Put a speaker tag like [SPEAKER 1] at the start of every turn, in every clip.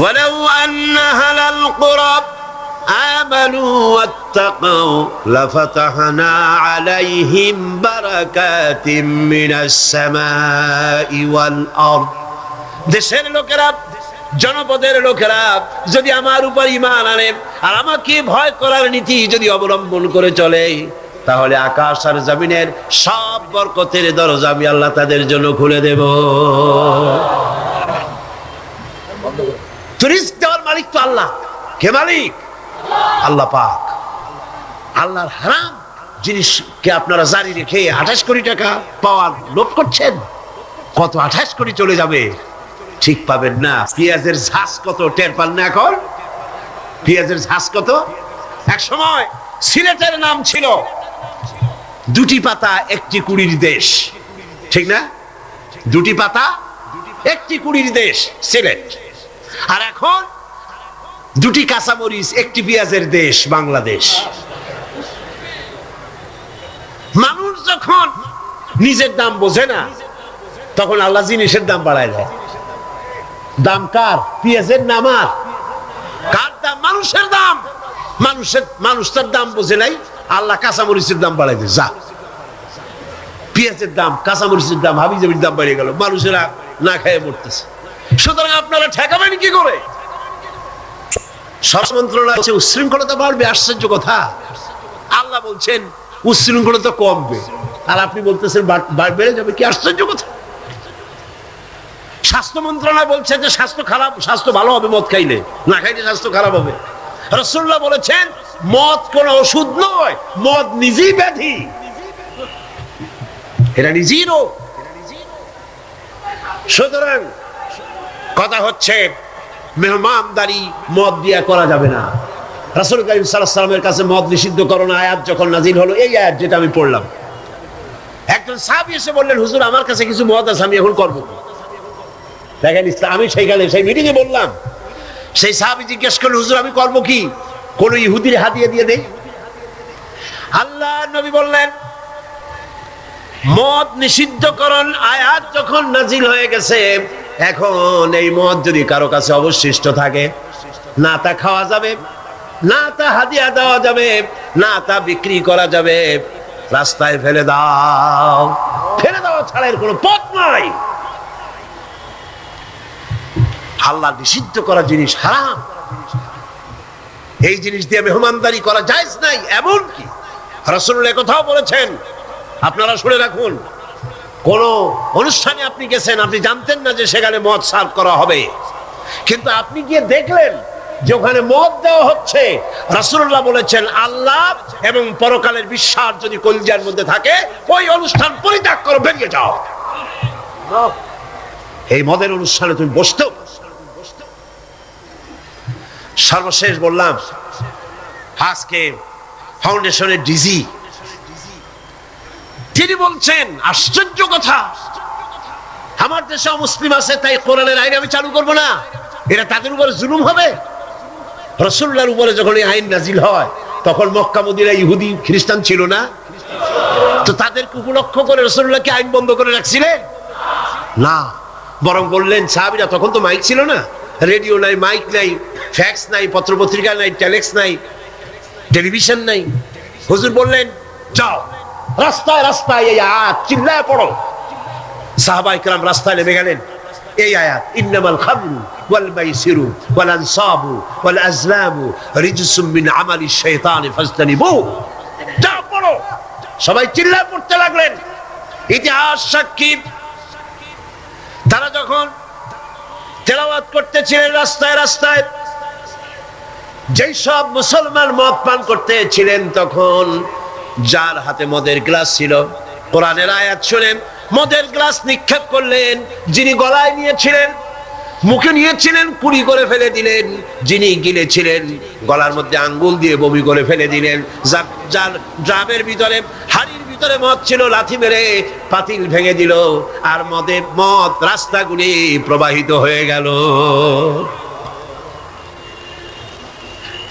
[SPEAKER 1] ওয়ালাউ আন্না আহলাল কুরা আমানু ওয়াত্তাকাউ লাফাতাহনা আলাইহিম বারাকাতিম মিনাস সামাই ওয়াল আরদ। দেশের লোকেরা, জনপদের লোকেরা যদি আমার উপর ঈমান আনে আর আমাকে ভয় করার নীতি যদি অবলম্বন করে চলে, তাহলে আকাশ আর জমিনের সব বরকতের দরজা আমি আল্লাহ তাদের জন্য খুলে দেব। রিজক দেওয়ার মালিক তো আল্লাহ। কে মালিক? আল্লাহ পাক। আল্লাহর হারাম জিনিসকে আপনারা জারি রেখে 28 কোটি টাকা পাওয়ার লোভ করছেন। কত 28 কোটি চলে যাবে ঠিক পাবেন না। পেঁয়াজের ঝাঁজ কত টের পান না এখন? পেঁয়াজের ঝাঁজ কত? এক সময় সিলেটের নাম ছিল দুটি পাতা একটি কুড়ির দেশ, ঠিক না? দুটি পাতা একটি কুড়ির দেশ সিলেট। আর এখন দুটি কাঁচামরিচ একটি পেঁয়াজের দেশ বাংলাদেশ। মানুষ যখন নিজের দাম বোঝে না, তখন আল্লাহ জিনিসের দাম বাড়ায় দেয়। দাম কার? পেঁয়াজের নাম আর কার দাম? মানুষের দাম। মানুষ তার দাম বোঝে নাই, আল্লাহ কাঁচামরিচের দাম বাড়াই দেয়। যা, পেঁয়াজের দাম, কাঁচামরিচের দাম, হাবিজাবির দাম বেড়ে গেল, মানুষেরা না খেয়ে মরতেছে। সুতরাং আপনারা ঠেকাবেন কি করে? স্বরাষ্ট্র মন্ত্রণালয় বলছে উচ্ছৃঙ্খলতা বাড়বে। আশ্চর্য কথা, আল্লাহ বলছেন উচ্ছৃঙ্খলতা কমবে আর আপনি বলতেছেন বেড়ে যাবে। কি আশ্চর্য কথা! স্বাস্থ্য মন্ত্রণালয় বলছে যে স্বাস্থ্য খারাপ, স্বাস্থ্য ভালো হবে মদ খাইলে, না খাইলে স্বাস্থ্য খারাপ হবে। রাসূলুল্লাহ বলেছেন মদ কোন ওষুধ নয়, মদ নিজেই ব্যাধি, এটা নিজেই রোগ। সুতরাং কথা হচ্ছে মেহমানদারি মদ দিয়া করা যাবে না। রাসূল কারীম সাল্লাল্লাহু আলাইহি ওয়াসাল্লামের কাছে মদ নিষিদ্ধ করণ আয়াত যখন নাজিল হলো, এই আয়াত যেটা আমি পড়লাম, একজন সাহাবী এসে বললেন হুজুর আমার কাছে কিছু মদ আছে, আমি এখন করবো। দেখেন আমি সেইখানে সেই মিটিং এ বললাম, সেই সাহাবী জিজ্ঞেস করলেন হুজুর আমি করবো কি? কোন ইহুদির হাদিয়া দিয়ে দেই? আল্লাহ নবী বললেন মদ নিষিদ্ধকরণ আয়াত যখন নাজিল হয়ে গেছে, এখন এই মদ যদি কারো কাছে অবশিষ্ট থাকে, না তা খাওয়া যাবে, না তা হাদিয়া দেওয়া যাবে, না তা বিক্রি করা যাবে, রাস্তায় ফেলে দাও। ফেলে দেওয়া ছাড়া এর কোনো পথ নাই। আল্লাহ নিষিদ্ধ করা জিনিস হারাম, এই জিনিস দিয়ে মেহমানদারি করা জায়েজ নাই। এমনকি রাসূলুল্লাহ কথাও বলেছেন, আপনারা শুনে রাখুন, কোন অনুষ্ঠানে আপনি গেছেন, আপনি জানতেন না যে সেখানে মদ সার্ভ করা হবে, কিন্তু আপনি গিয়ে দেখলেন যে ওখানে মদ দেওয়া হচ্ছে। রাসূলুল্লাহ বলেছেন আল্লাহ এবং পরকালের বিশ্বাস যদি কলিজার মধ্যে থাকে, ওই অনুষ্ঠান পরিত্যাগ করো, বেরিয়ে যাও। এই মদের অনুষ্ঠানে তুমি বসতেও। সর্বশেষ বললাম, আজকে ফাউন্ডেশনের ডিজি তিনি বলছেন আশ্চর্য কথা, আমার দেশে মুসলিম আছে তাই কোরআনের আইন আমি চালু করব না, এটা তাদের উপরে জুলুম হবে। রাসূলুল্লাহর উপরে যখন এই আইন নাজিল হয়, তখন মক্কা মদিনায় ইহুদি খ্রিস্টান ছিল না, তো তাদেরকে উপলক্ষ করে রাসূলুল্লাহ কি আইন বন্ধ করে রাখছিলেন? না, বরং বললেন সাহাবীরা, তখন তো মাইক ছিল না, রেডিও নাই, মাইক নাই, ফ্যাক্স নাই, পত্রপত্রিকা নাই, টেলেক্স নাই, টেলিভিশন নাই। হুজুর বললেন যাও রাস্তায় রাস্তায় এই আয়াত চিল্লায় পড়ো। সাহাবায়ে কেরাম রাস্তায় নেমে গেলেন। এই আয়াত, ইন্নামাল খামরু ওয়াল মাইসিরু ওয়াল আনসাবু ওয়াল আজলামু রিজসুম মিন আমালিশ শাইতানি ফাজতানিবু। যাও পড়ো। সবাই চিল্লায় পড়তে লাগলেন। ইতিহাস সাক্ষী, তারা যখন তেলাওয়াত করতেছিলেন রাস্তায় রাস্তায়, যেই সব মুসলমান মদ পান করতেছিলেন, তখন যার হাতে মদের গ্লাস ছিল, কোরআনের আয়াত শুনে মদের গ্লাস নিক্ষেপ করলেন। যিনি গলায় নিয়েছিলেন, মুখে নিয়েছিলেন, কুড়ি করে ফেলে দিলেন। যিনি গিলেছিলেন, গলার মধ্যে আঙ্গুল দিয়ে বমি করে ফেলে দিলেন। যার ড্রামের ভিতরে, হাড়ির ভিতরে মদ ছিল, লাথি মেরে পাতিল ভেঙে দিল, আর মদ রাস্তাগুলি প্রবাহিত হয়ে গেল।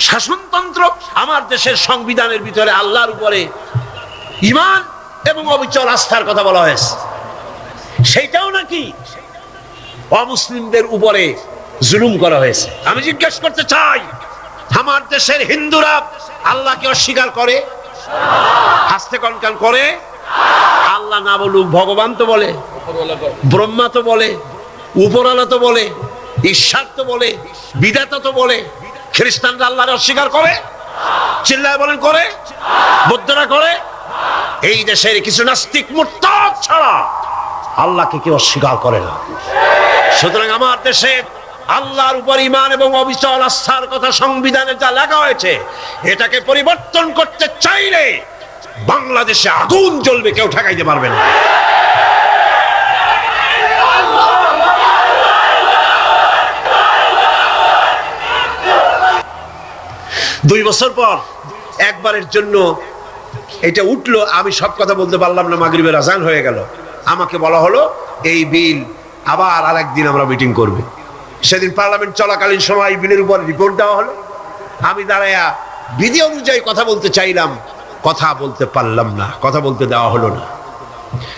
[SPEAKER 1] শাসনতন্ত্র, আমার দেশের সংবিধানের ভিতরে আল্লাহর উপরে ঈমান এবং অবিচল আস্থার কথা বলা হয়েছে, সেইটাও নাকি অমুসলিমদের উপরে জুলুম করা হয়েছে। আমি জিজ্ঞেস করতে চাই, আমার দেশের হিন্দুরা আল্লাহকে অস্বীকার করে? হাসতে কনকান করে? আল্লাহ না বলুক, ভগবান তো বলে, ব্রহ্মা তো বলে, উপরওয়ালা তো বলে, ঈশ্বর তো বলে, বিধাতা তো বলে। খ্রিস্টানরা আল্লাহর অস্বীকার করে? চিল্লায় বলেন করে? বৌদ্ধরা করে? এই দেশের কিছু নাস্তিক মুরতাদ ছাড়া আল্লাহকে কেউ অস্বীকার করে না। সুতরাং আমার দেশে আল্লাহর উপর ঈমান এবং অবিচল আস্থার কথা সংবিধানে যা লেখা হয়েছে, এটাকে পরিবর্তন করতে চাইলে বাংলাদেশে আগুন জ্বলবে, কেউ ঠেকাইতে পারবে না। দুই বছর পর একবারের জন্য এটা উঠলো, আমি সব কথা বলতে পারলাম না, মাগরিবের আজান হয়ে গেল। আমাকে বলা হলো এই বিল আবার আরেকদিন আমরা মিটিং করবে। সেদিন পার্লামেন্ট চলাকালীন সময় এই বিলের উপর রিপোর্ট দেওয়া হলো। আমি দাঁড়াইয়া বিধি অনুযায়ী কথা বলতে চাইলাম, কথা বলতে পারলাম না, কথা বলতে দেওয়া হলো না।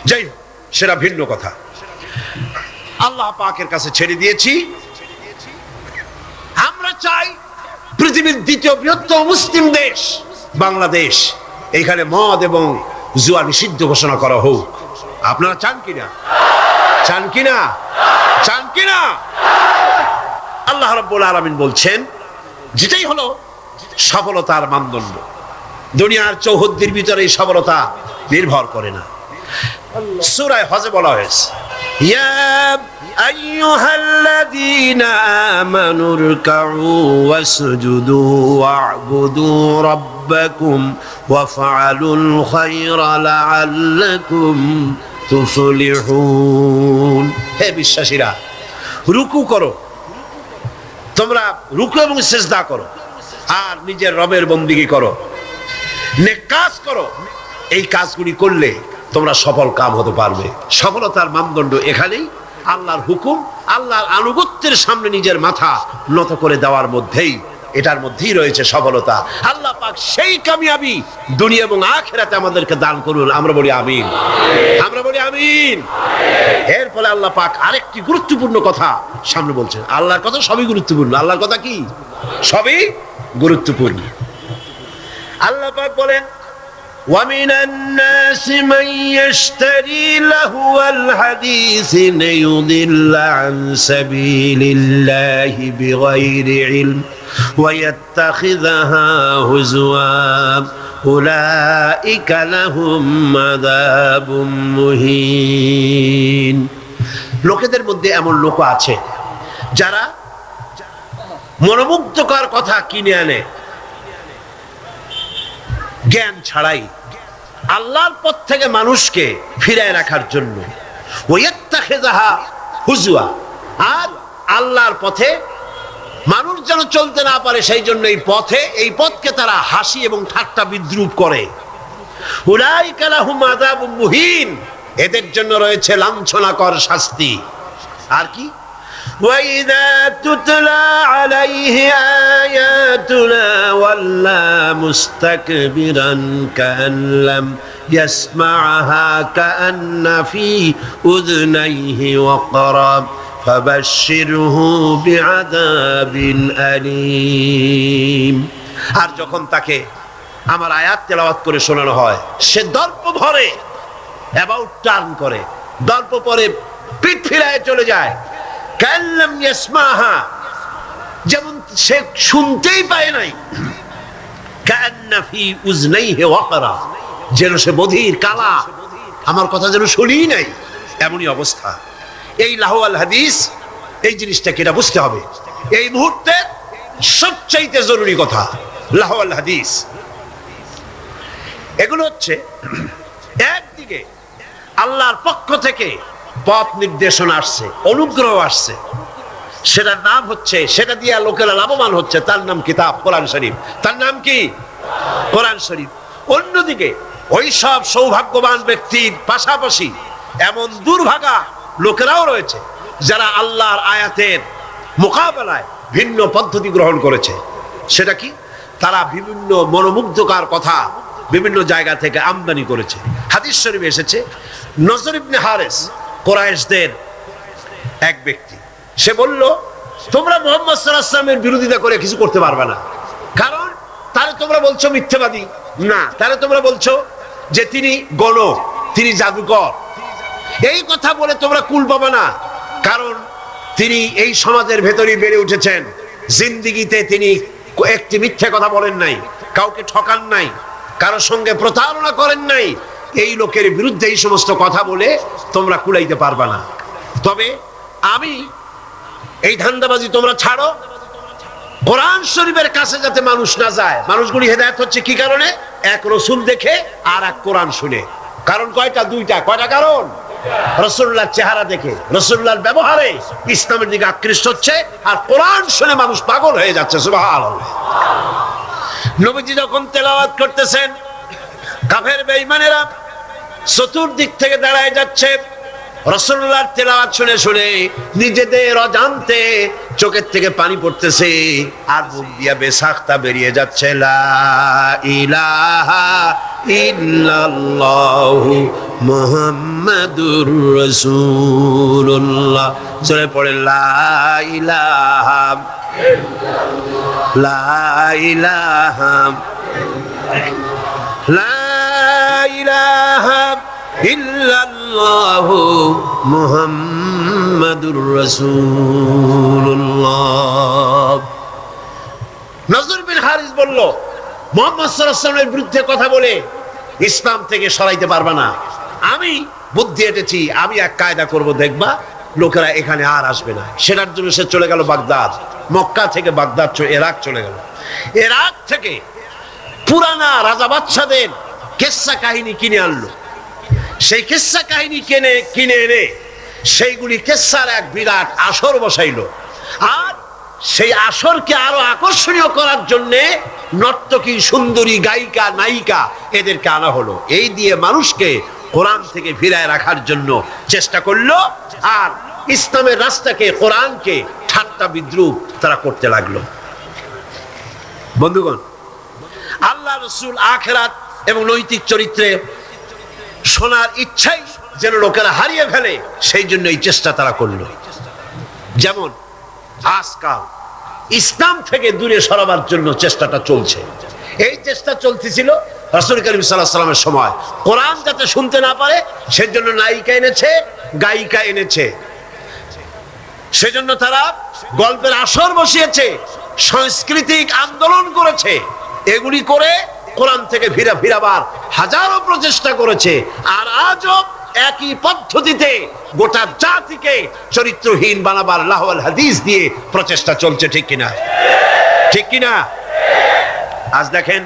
[SPEAKER 1] যাই হোক, সেটা ভিন্ন কথা। আল্লাহ পাকের কাছে ছেড়ে দিয়েছি। আমরা চাই পৃথিবীর দ্বিতীয় বৃহত্তম মুসলিম দেশ বাংলাদেশ, এখানে মদ এবং জুয়া নিষিদ্ধ ঘোষণা করা হোক। আপনারা চান কিনা? চান কিনা? চান কিনা? আল্লাহ রাব্বুল আলামিন বলছেন, যেটাই হলো সফলতার মানদণ্ড। দুনিয়ার চৌহদ্দির ভিতরে এই সফলতা নির্ভর করে না। সূরা হজে বলা হয়েছে, ইয়া আইয়ুহাল্লাযীনা আমানু রুকউ ওয়াসজুদু ওয়া'বুদু রাব্বাকুম ওয়াফআলুল খায়রা লাআল্লাকুম তুফলিহুন। হে বিশ্বাসীরা, রুকু করো, তোমরা রুকু এবং সিজদা করো, আর নিজের রবের বন্দেগী করো, নেক কাজ করো। এই কাজগুলি করলে তোমরা সফল কাম হতে পারবে। সফলতার মানদণ্ড এখানেই আল্লাহর হুকুম, আল্লাহর আনুগত্যের সামনে নিজের মাথা নত করে দেওয়ার মধ্যেই, এটার মধ্যেই রয়েছে সফলতা। আল্লাহ পাক সেই কামিয়াবি দুনিয়া এবং আখিরাতে আমাদেরকে দান করুন। আমরা বলি আমিন, আমরা বলি আমিন। এরপরে আল্লাহ পাক আরেকটি গুরুত্বপূর্ণ কথা সামনে বলছেন। আল্লাহর কথা সবই গুরুত্বপূর্ণ। আল্লাহর কথা কি? সবই গুরুত্বপূর্ণ। আল্লাহ পাক বলেন, وَمِنَ النَّاسِ مَن يَشْتَرِي لَهْوَ الْحَدِيثِ لِيُضِلَّ عَن سَبِيلِ اللَّهِ بِغَيْرِ عِلْمٍ وَيَتَّخِذَهَا هُزُوًا أُولَئِكَ لَهُمْ عَذَابٌ مُهِينٌ। লোকেদের মধ্যে এমন লোক আছে যারা মনোমুগ্ধকর কথা কিনে আনে জ্ঞান ছাড়াই, আল্লাহর পথ থেকে মানুষকে ফিরায় রাখার জন্য। ওয়াত্তাখিযাহা হুজুয়া, আর আল্লাহর পথে মানুষ যেন চলতে না পারে সেই জন্য এই পথকে তারা হাসি এবং ঠাট্টা বিদ্রুপ করে। উলাইকা লাহুম আযাবুম মুহিন, এদের জন্য রয়েছে লাঞ্ছনাকর শাস্তি। আর কি? وَإِذَا تُتْلَى عَلَيْهِ آيَاتُنَا وَلَّى مُسْتَكْبِرًا كَأَن لَّمْ يَسْمَعْهَا كَأَنَّ فِي أُذُنَيْهِ وَقْرًا فَبَشِّرْهُ بِعَذَابٍ أَلِيمٍ। আর যখন তাকে আমার আয়াত তেলাওয়াত করে শোনানো হয়, সে দর্প ভরে অ্যাবাউট টার্ন করে, দর্প পরে পিঠ ফিরায় চলে যায়। কাল্লাম ইয়াসমাহা, যেমন সে শুনতেই পায় নাই। কান্না ফি উযনাইহি ওয়াকরা, যেন সে বধির, কালা, আমার কথা যেন শুনিই নাই, এমনই অবস্থা। এই লাহওয়াল হাদিস, এই জিনিসটাকে এটা বুঝতে হবে। এই মুহূর্তে সবচাইতে জরুরি কথা লাহওয়াল হাদিস। এগুলো হচ্ছে একদিকে আল্লাহর পক্ষ থেকে পথ নির্দেশনা আসছে, অনুগ্রহ আসছে, সেটার নাম হচ্ছে, সেটা দিয়ে লোকেরা লাভবান হচ্ছে, তার নাম কিতাব কোরআন শরীফ। তার নাম কি? কোরআন শরীফ। অন্যদিকে ওই সব সৌভাগ্যবান ব্যক্তির পাশাপাশি এমন দুর্ভাগা লোকেরাও রয়েছে যারা আল্লাহর আয়াতের মোকাবেলায় ভিন্ন পদ্ধতি গ্রহণ করেছে। সেটা কি? তারা বিভিন্ন মনোমুগ্ধকর কথা বিভিন্ন জায়গা থেকে আমদানি করেছে। হাদিস শরীফে এসেছে, নজর ইবনে হারেস, কুরাইশদের এক ব্যক্তি, সে বলল তোমরা মুহাম্মদ সাল্লাল্লাহু আলাইহি ওয়াসাল্লামের বিরোধিতা করে কিছু করতে পারবে না। কারণ তারে তোমরা বলছো মিথ্যাবাদী, না তারে তোমরা বলছো যে তিনি গণক, তিনি জাদুকর। এই কথা বলে তোমরা কুল পাবে না, কারণ তিনি এই সমাজের ভেতরেই বেড়ে উঠেছেন। জিন্দেগিতে তিনি একটি মিথ্যা কথা বলেন নাই, কাউকে ঠকান নাই, কারোর সঙ্গে প্রতারণা করেন নাই। এই লোকের বিরুদ্ধে এই সমস্ত কথা বলে তোমরা কুলাইতে পারবে না। তবে আমি এই ধান্দাবাজি তোমরা ছাড়ো, কোরআন শরীফের কাছে যাতে মানুষ না যায়। মানুষগুলি হেদায়েত হচ্ছে কি কারণে? এক রসুল দেখে আর এক কোরআন শুনে। কারণ কয়টা? দুইটা। কয়টা কারণ? রাসূলুল্লাহর চেহারা দেখে, রাসূলুল্লাহর ব্যবহারে ইসলামের দিকে আকৃষ্ট হচ্ছে, আর কোরআন শুনে মানুষ পাগল হয়ে যাচ্ছে। সুবহানাল্লাহ। নবীজি যখন তেলাওয়াত করতেছেন, কাফের বেঈমানেরা চতুর্দিক থেকে দাঁড়ায় যাচ্ছে। রাসূলুল্লাহর তেলাওয়াত শুনে শুনে নিজেদের অজান্তে চোখের থেকে পানি পড়তেছে, আর মুখ দিয়া বেসাখতা বেরিয়ে যাচ্ছে। লা ইলাহা ইল্লাল্লাহু মুহাম্মাদুর রাসূলুল্লাহ। জোরে পড়ে লা ইলাহা ইল্লাল্লাহ, লা ইলাহা লা ইলাহা ইল্লাল্লাহু মুহাম্মাদুর রাসূলুল্লাহ। নজর বিন হারিস বলল, মুহাম্মদ সাল্লাল্লাহু আলাইহি ওয়াসাল্লামের বিরুদ্ধে কথা বলে ইসলাম থেকে সরাইতে পারবে না। আমি বুদ্ধি এঁটেছি, আমি এক কায়দা করব, দেখবা লোকেরা এখানে আর আসবে না। সেটার জন্য সে চলে গেল বাগদাদ। মক্কা থেকে বাগদাদ ইরাক চলে গেল। ইরাক থেকে পুরানা রাজা বাদশাদের কিসসা কাহিনী কিনে আনলো। সেই কিসসা কাহিনী কিনে এনে সেইগুলি কিসসার এক বিরাট আসর বসাইলো। আর সেই আসরকে আরো আকর্ষণীয় করার জন্য নর্তকী, সুন্দরী, গায়িকা, নায়িকা এদেরকে আনা হলো। এই দিয়ে মানুষকে কোরআন থেকে ফিরায় রাখার জন্য চেষ্টা করলো। আর ইসলামের রাস্তাকে, কোরআনকে ঠাট্টা বিদ্রুপ তারা করতে লাগলো। বন্ধুগণ, আল্লাহ রাসূল আখিরাত এবং নৈতিক চরিত্রে শোনার ইচ্ছাই যেন লোকেরা হারিয়ে ফেলে, সেই জন্য এই চেষ্টা তারা করলো। যেমন আজকাল ইসলাম থেকে দূরে সরাবার জন্য চেষ্টাটা চলছে। এই চেষ্টা চলতেছিল রাসূল করিম সাল্লাল্লাহু আলাইহি ওয়াসাল্লামের সময়। কোরআন যাতে শুনতে না পারে সেজন্য নায়িকা এনেছে, গায়িকা এনেছে। সেজন্য তারা গল্পের আসর বসিয়েছে, সাংস্কৃতিক আন্দোলন করেছে। এগুলি করে কোরআন থেকে ফিরাবার হাজারো প্রচেষ্টা করেছে। আর আজও একই পদ্ধতিতে গোটা জাতিকে চরিত্রহীন বানাবার লাহওয়াল হাদিস দিয়ে প্রচেষ্টা চলছে। ঠিক কিনা? ঠিক কিনা? আজ দেখেন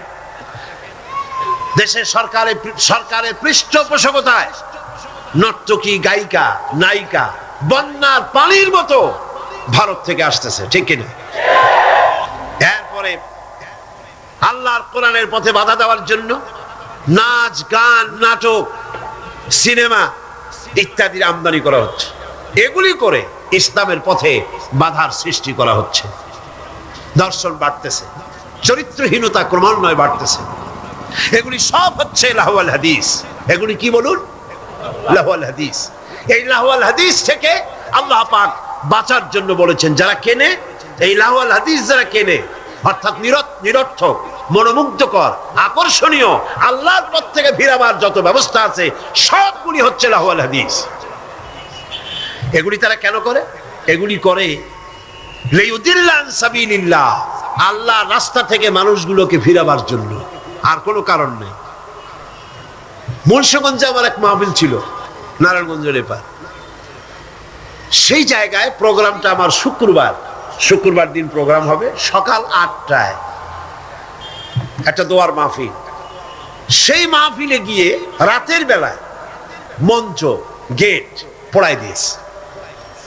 [SPEAKER 1] দেশের সরকারের পৃষ্ঠপোষকতায় নর্তকী, গায়িকা, নায়িকা বন্যার পানির মতো ভারত থেকে আসতেছে। ঠিক কিনা? এরপরে আল্লাহর কোরআনের পথে বাধা দেওয়ার জন্য নাচ, গান, নাটক, সিনেমা ইত্যাদির আমদানি করা হচ্ছে। এগুলি করে ইসলামের পথে বাধার সৃষ্টি করা হচ্ছে। দর্শন বাড়তেছে, চরিত্রহীনতা ক্রমান্বয়ে বাড়তেছে। এগুলি সব হচ্ছে লাহওয়াল হাদিস। এগুলি কি বলুন? লাহওয়াল হাদিস। এই লাহওয়াল হাদিস থেকে আল্লাহ পাক বাঁচার জন্য বলেছেন, যারা কেনে এই লাহওয়াল হাদিস, যারা কেনে অর্থাৎ নিরর্থক, মনোমুগ্ধকর, আকর্ষণীয়, আল্লাহর পথ থেকে ফিরাবার যত ব্যবস্থা আছে সবগুলি হচ্ছে লাহওয়াল হাদিস। এগুলি তারা কেন করে? এগুলি করে লিউদিল্লা আন সাবিলিল্লাহ, আল্লাহর রাস্তা থেকে মানুষগুলোকে ফিরাবার জন্য, আর কোনো কারণ নেই। মুন্সিগঞ্জে আমার এক মাহফিল ছিল, নারায়ণগঞ্জের এপার। সেই জায়গায় প্রোগ্রামটা আমার শুক্রবার দিন প্রোগ্রাম হবে সকাল 8টায়, একটা দোয়ার মাহফিল। সেই মাহফিলে গিয়ে রাতের বেলায় মঞ্চ, গেট পোড়াই দিয়েছে,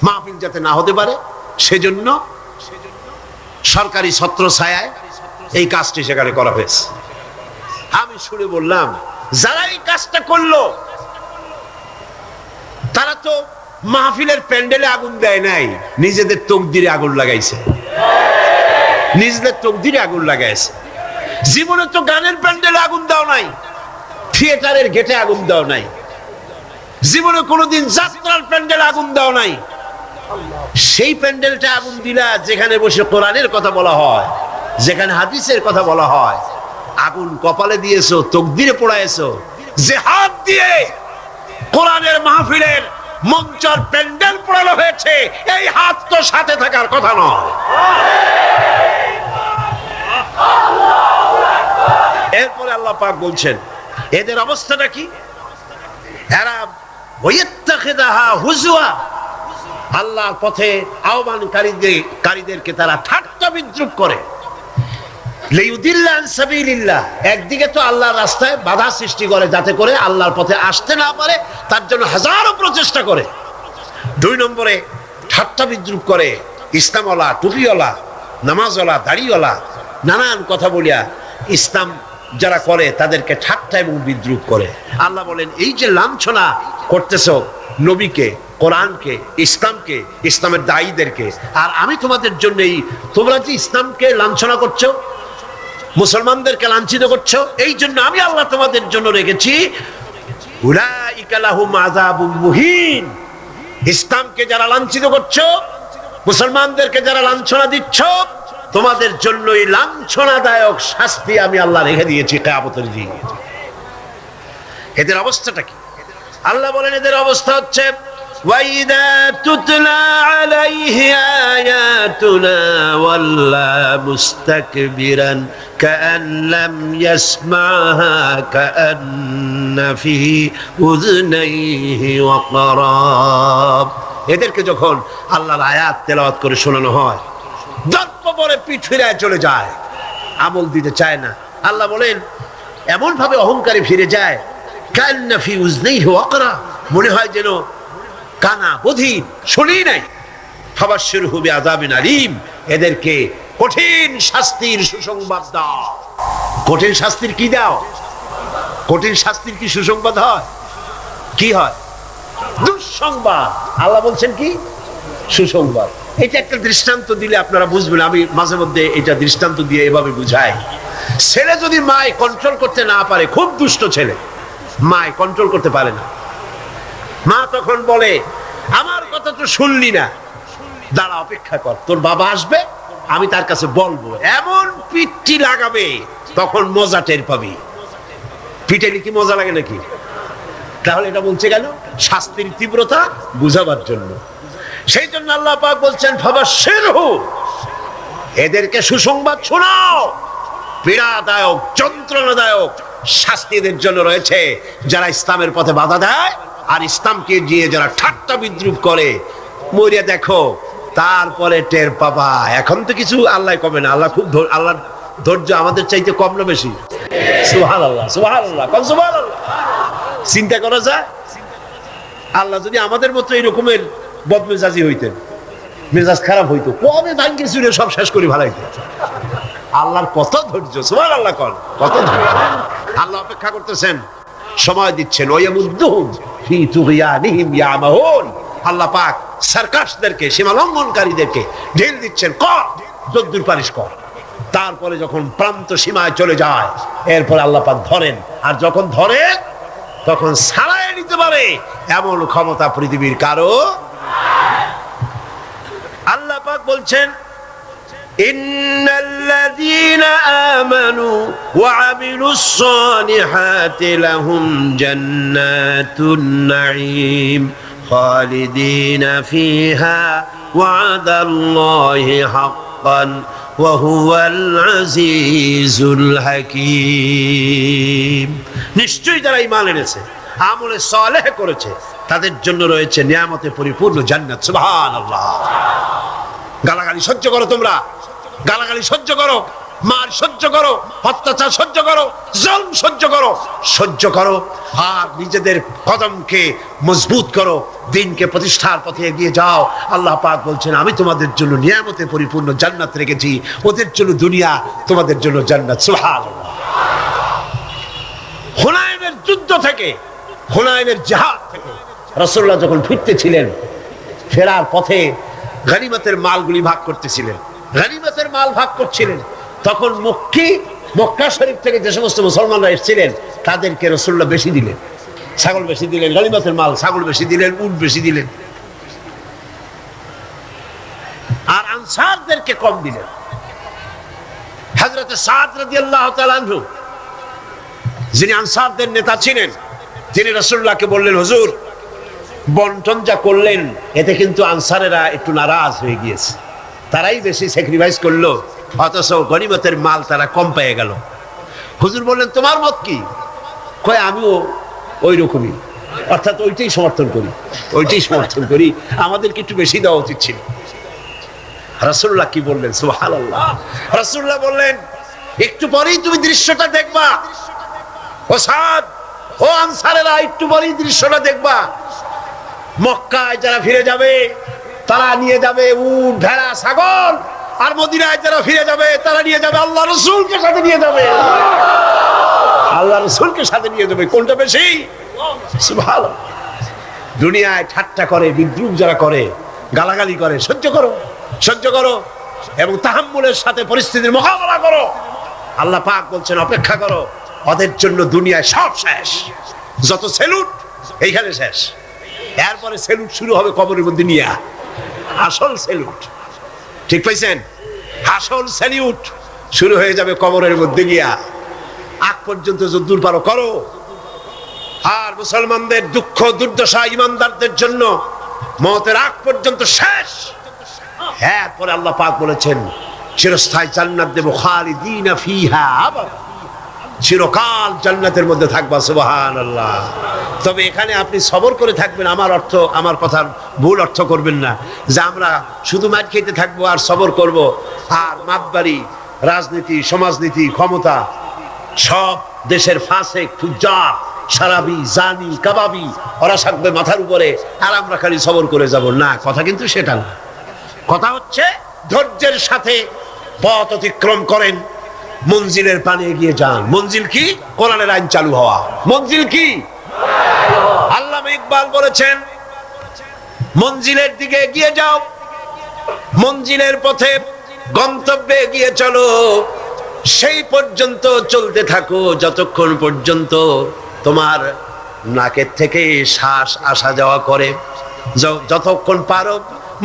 [SPEAKER 1] মাহফিল যাতে না হতে পারে সেজন্য সরকারি ছত্র ছায়ায় এই কাজটি সেখানে করা হয়েছে। আমি শুনে বললাম, যারা এই কাজটা করলো তারা তো মাহফিলের প্যান্ডেলে আগুন দেয় নাই, নিজেদের তকদিরে আগুন লাগাইছে। নিজেদের তকদিরে আগুন লাগাইছে। জীবনে তো গানের প্যান্ডেলে আগুন দাও নাই, থিয়েটারের গেটে আগুন দাও নাই, জীবনে কোনোদিন যাত্রার প্যান্ডেলে আগুন দাও নাই। সেই প্যান্ডেলটা আগুন দিলা যেখানে বসে কোরআনের কথা বলা হয়, যেখানে হাদিসের কথা বলা হয়, আগুন কপালে দিয়েছো, তকদিরে পোড়াইছো। যে হাত দিয়ে কোরআনের মাহফিলের মঞ্চের প্যান্ডেল পোড়ানো হয়েছে, এই হাত তো সাথে থাকার কথা নয়। এরপরে আল্লাহ পাক বলছেন এদের অবস্থাটা কি? এরা ওয়াইত্তাখিদাহা হুজওয়া, আল্লাহর পথে আহ্বানকারীদেরকে তারা ঠাট্টা বিদ্রূপ করে। লিউদিল্লা আন সাবিলিল্লাহ, একদিকে তো আল্লাহর রাস্তায় বাধা সৃষ্টি করে যাতে করে আল্লাহর পথে আসতে না পারে, তার জন্য হাজারো প্রচেষ্টা করে। দুই নম্বরে ঠাট্টা বিদ্রূপ করে ইসলামওয়ালা, টুপিওয়ালা, নামাজওয়ালা, দাড়িওয়ালা, নানান কথা বলিয়া ইসলাম যারা করে তাদেরকে ঠাট্টা এবং বিদ্রূপ করে। আল্লাহ বলেন এই যে লাঞ্ছনা করতেছো নবীকে, কোরআনকে, ইসলামকে, ইসলামের দায়ীদেরকে, আর আমি তোমাদের জন্যই, তোমরা যে ইসলামকে লাঞ্ছনা করছো, মুসলমানদেরকে লাঞ্ছিত করছো, এই জন্য আমি আল্লাহ তোমাদের জন্য রেখেছি উলাইকা লাহুম আযাবুম মুহিন। ইসলামকে যারা লাঞ্ছিত করছো, মুসলমানদেরকে যারা লাঞ্ছনা দিচ্ছ, তোমাদের জন্যই লাঞ্ছনাদায়ক শাস্তি আমি আল্লাহ রেখে দিয়েছি কিয়ামতের দিন। এদের অবস্থাটা কি? আল্লাহ বলেন এদের অবস্থা হচ্ছে ওয়াইদা তুতলা আলাইহি আয়াতুনা ওয়াল্লা মুস্তাকবিরান কাআন লাম ইয়াসমাহা কাআন্না ফি উযনাইহি ওয়াকরাব। এদেরকে যখন আল্লাহর আয়াত তেলাওয়াত করে শোনানো হয়, দর্প পরে পিঠ ফিরায় চলে যায়, আমল দিতে চায় না। আল্লাহ বলেন এমন ভাবে অহংকারে ফিরে যায়, কাআন্না ফি উযনাইহি ওয়াকরা, মনে হয় যেন কানা বধির, শুনি নাই। ফাবাশশিরহু বিআযাবিন আলীম, এদেরকে কঠিন শাস্তির সুসংবাদ দাও। কঠিন শাস্তির কি দাও? কঠিন শাস্তির কি সুসংবাদ হয়? কি হয়? দুঃসংবাদ। আল্লাহ বলছেন কি? সুসংবাদ। এটা একটা দৃষ্টান্ত দিলে আপনারা বুঝবেন। আমি মাঝে মধ্যে এটা দৃষ্টান্ত দিয়ে এভাবে বুঝাই। ছেলে যদি মায় কন্ট্রোল করতে না পারে, খুব দুষ্ট ছেলে, মায় কন্ট্রোল করতে পারে না, মা তখন বলে আমার কথা তো শুনলি না, দাঁড়া অপেক্ষা কর, তোর বাবা আসবে, আমি তার কাছে বলবো। এমন পিঠটি লাগাবে, তখন মজা টের পাবি। পিঠেলি কি মজা লাগে নাকি? তাহলে এটা বলছে কেন? শাস্তির তীব্রতা বুঝাবার জন্য। সেই জন্য আল্লাহ পাক বলছেন ফাবাশশিরহু, এদেরকে সুসংবাদ শোনাও। পীড়াদায়ক, যন্ত্রণাদায়ক শাস্তি এদের জন্য রয়েছে যারা ইসলামের পথে বাধা দেয় আর ইসলামকে দিয়ে যারা ঠাট্টা বিদ্রূপ করে। মরিয়া দেখো, তারপরে টের পাবা। এখন তো কিছু আল্লাহ কমে না। আল্লাহ খুব, আল্লাহর ধৈর্য আমাদের চাইতে কম না বেশি? সুবহানাল্লাহ, সুবহানাল্লাহ, কোন সুবহানাল্লাহ। চিন্তা করা যায়, আল্লাহ যদি আমাদের মতো এরকমের বদমেজাজি হইতেন, মেজাজ খারাপ হইতো, কবে ভাঙ্গে চুরে সব শেষ করে ভালাইতেন। আল্লাহর কত ধৈর্য, সুবহানাল্লাহ, কত ধৈর্য। আল্লাহ অপেক্ষা করতেছেন, সময় দিচ্ছেন। ওয়ায়ামুদ্দুহুম ফি তুগয়ানিহিম ইয়ামাহুন। আল্লাহ পাক সার্কাসদেরকে, সীমা লঙ্ঘনকারীদেরকে ঢেল দিচ্ছেন, কর যদ্দুর পারিস কর। তারপরে যখন প্রান্ত সীমায় চলে যায়, এরপর আল্লাহ পাক ধরেন, আর যখন ধরে তখন ছাড়াই নিতে পারে এমন ক্ষমতা পৃথিবীর কারো। আল্লাহ পাক বলছেন ইন্নাল্লাযীনা আমানু ওয়া আমিলুস সালিহাতি লাহুম জান্নাতুন নাঈম খালিদিনা ফিহা ওয়াদাল্লাহি হাক্কান ওয়া হুয়াল আজিজুল হাকীম। নিশ্চয়ই যারা ঈমান এনেছে, আমলে সালেহ করেছে, তাদের জন্য রয়েছে নিয়ামতে পরিপূর্ণ জান্নাত। সুবহানাল্লাহ। গালাগালি সহ্য করো, তোমরা গালাগালি সহ্য করো, মার সহ্য করো, অত্যাচার সহ্য করো, জুলম সহ্য করো, সহ্য করো, আর নিজেদের কদমকে মজবুত করো, দ্বীনকে প্রতিষ্ঠার পথে এগিয়ে যাও। আল্লাহ পাক বলছেন আমি তোমাদের জন্য নিয়ামতে পরিপূর্ণ জান্নাত রেখেছি, ওদের জন্য দুনিয়া, তোমাদের জন্য জান্নাত। সুবহানাল্লাহ। হুনাইনের যুদ্ধ থেকে, হুনাইনের জিহাদ থেকে রাসূলুল্লাহ যখন ফিরতেছিলেন, ফেরার পথে গনিমতের মালগুলি ভাগ করতেছিলেন, গনিমতের মাল ভাগ করছিলেন, তখন মক্কা শরীফ থেকে যে সমস্ত মুসলমানরা এসেছিলেন তাদেরকে রাসূলুল্লাহ বেশি দিলেন, ছাগল বেশি দিলেন, গনিমতের মাল ছাগল বেশি দিলেন, উট বেশি দিলেন। আনসারদেরকে কম দিলেন। হযরত সাদ রাদিয়াল্লাহু তাআলা আনহু, যিনি আনসারদের নেতা ছিলেন, তিনি রাসূলুল্লাহকে বললেন, হুজুর বন্টন যা করলেন এতে কিন্তু আনসারেরা একটু নারাজ হয়ে গিয়েছে, তারাই বেশি স্যাক্রিফাইস করলো, অথচ গনিমতের মাল তারা কম পেয়ে গেল। হুজুর বললেন, তোমার মত কি? কয়, আমিও ওই রকমই, অর্থাৎ ওইটাই সমর্থন করি, আমাদেরকে একটু বেশি দেওয়া উচিত ছিল। রাসূলুল্লাহ কি বললেন? সুবহানাল্লাহ। রাসূলুল্লাহ বললেন, একটু পরেই তুমি দৃশ্যটা দেখবা, ও সাদ, ও আনসারেরা, একটু পরেই দৃশ্যটা দেখবা। মক্কায় যারা ফিরে যাবে তারা নিয়ে যাবে উট, ভেড়া, ছাগল, আর মদিনায় যারা ফিরে যাবে তারা নিয়ে যাবে আল্লাহ রাসূলকে সাথে নিয়ে যাবে, আল্লাহ রাসূলকে সাথে নিয়ে যাবে। কোনটা বেশি? সুবহানাল্লাহ। দুনিয়ায় ঠাট্টা করে, বিদ্রুপ যারা করে, গালাগালি করে, সহ্য করো এবং তাহাম্মুলের সাথে পরিস্থিতির মোকাবেলা করো। আল্লাহ পাক বলছেন, অপেক্ষা করো, ওদের জন্য দুনিয়ায় সব শেষ, যত সেলুট এইখানে শেষ, এরপরে সেলুট শুরু হবে কবরের মধ্যে নিয়ে, আসল সেলুট, ঠিক পাইছেন? আসল সেলুট শুরু হয়ে যাবে কবরের মধ্যে গিয়া। আগ পর্যন্ত যদ্দূর পারো করো। আর মুসলমানদের দুঃখ দুর্দশা ইমানদারদের জন্য মওতের আগ পর্যন্ত শেষ। হ্যাঁ, পরে আল্লাহ পাক বলেছেন, চিরস্থায়ী জান্নাত দেব, খালিদিনা ফিহা আবাদা, চিরকাল জান্নাতের মধ্যে থাকবা। সুবহানাল্লাহ। তবে এখানে আপনি সবর করে থাকবেন, আমার কথার ভুল অর্থ করবেন না যে আমরা শুধু মার খেতে থাকবো আর সবর করব, আর মাতবাড়ি, রাজনীতি, সমাজনীতি, ক্ষমতা, সব দেশের ফাসেক, ফুজ্জার, সারাবি, জানি, কাবাবি, ওরা থাকবে মাথার উপরে, আর আমরা খালি সবর করে যাব না। কথা কিন্তু সেটা না। কথা হচ্ছে ধৈর্যের সাথে পথ অতিক্রম করেন, মঞ্জিলের পানে এগিয়ে যান। মঞ্জিল কি? কোরআনের আইন চালু হওয়া। মঞ্জিল কি? আল্লামা ইকবাল বলেছেন, মঞ্জিলের দিকে এগিয়ে যাও, মঞ্জিলের পথে গন্তব্যে এগিয়ে চলো, সেই পর্যন্ত চলতে থাকো যতক্ষণ পর্যন্ত তোমার নাকের থেকে শ্বাস আসা যাওয়া করে। যতক্ষণ পারো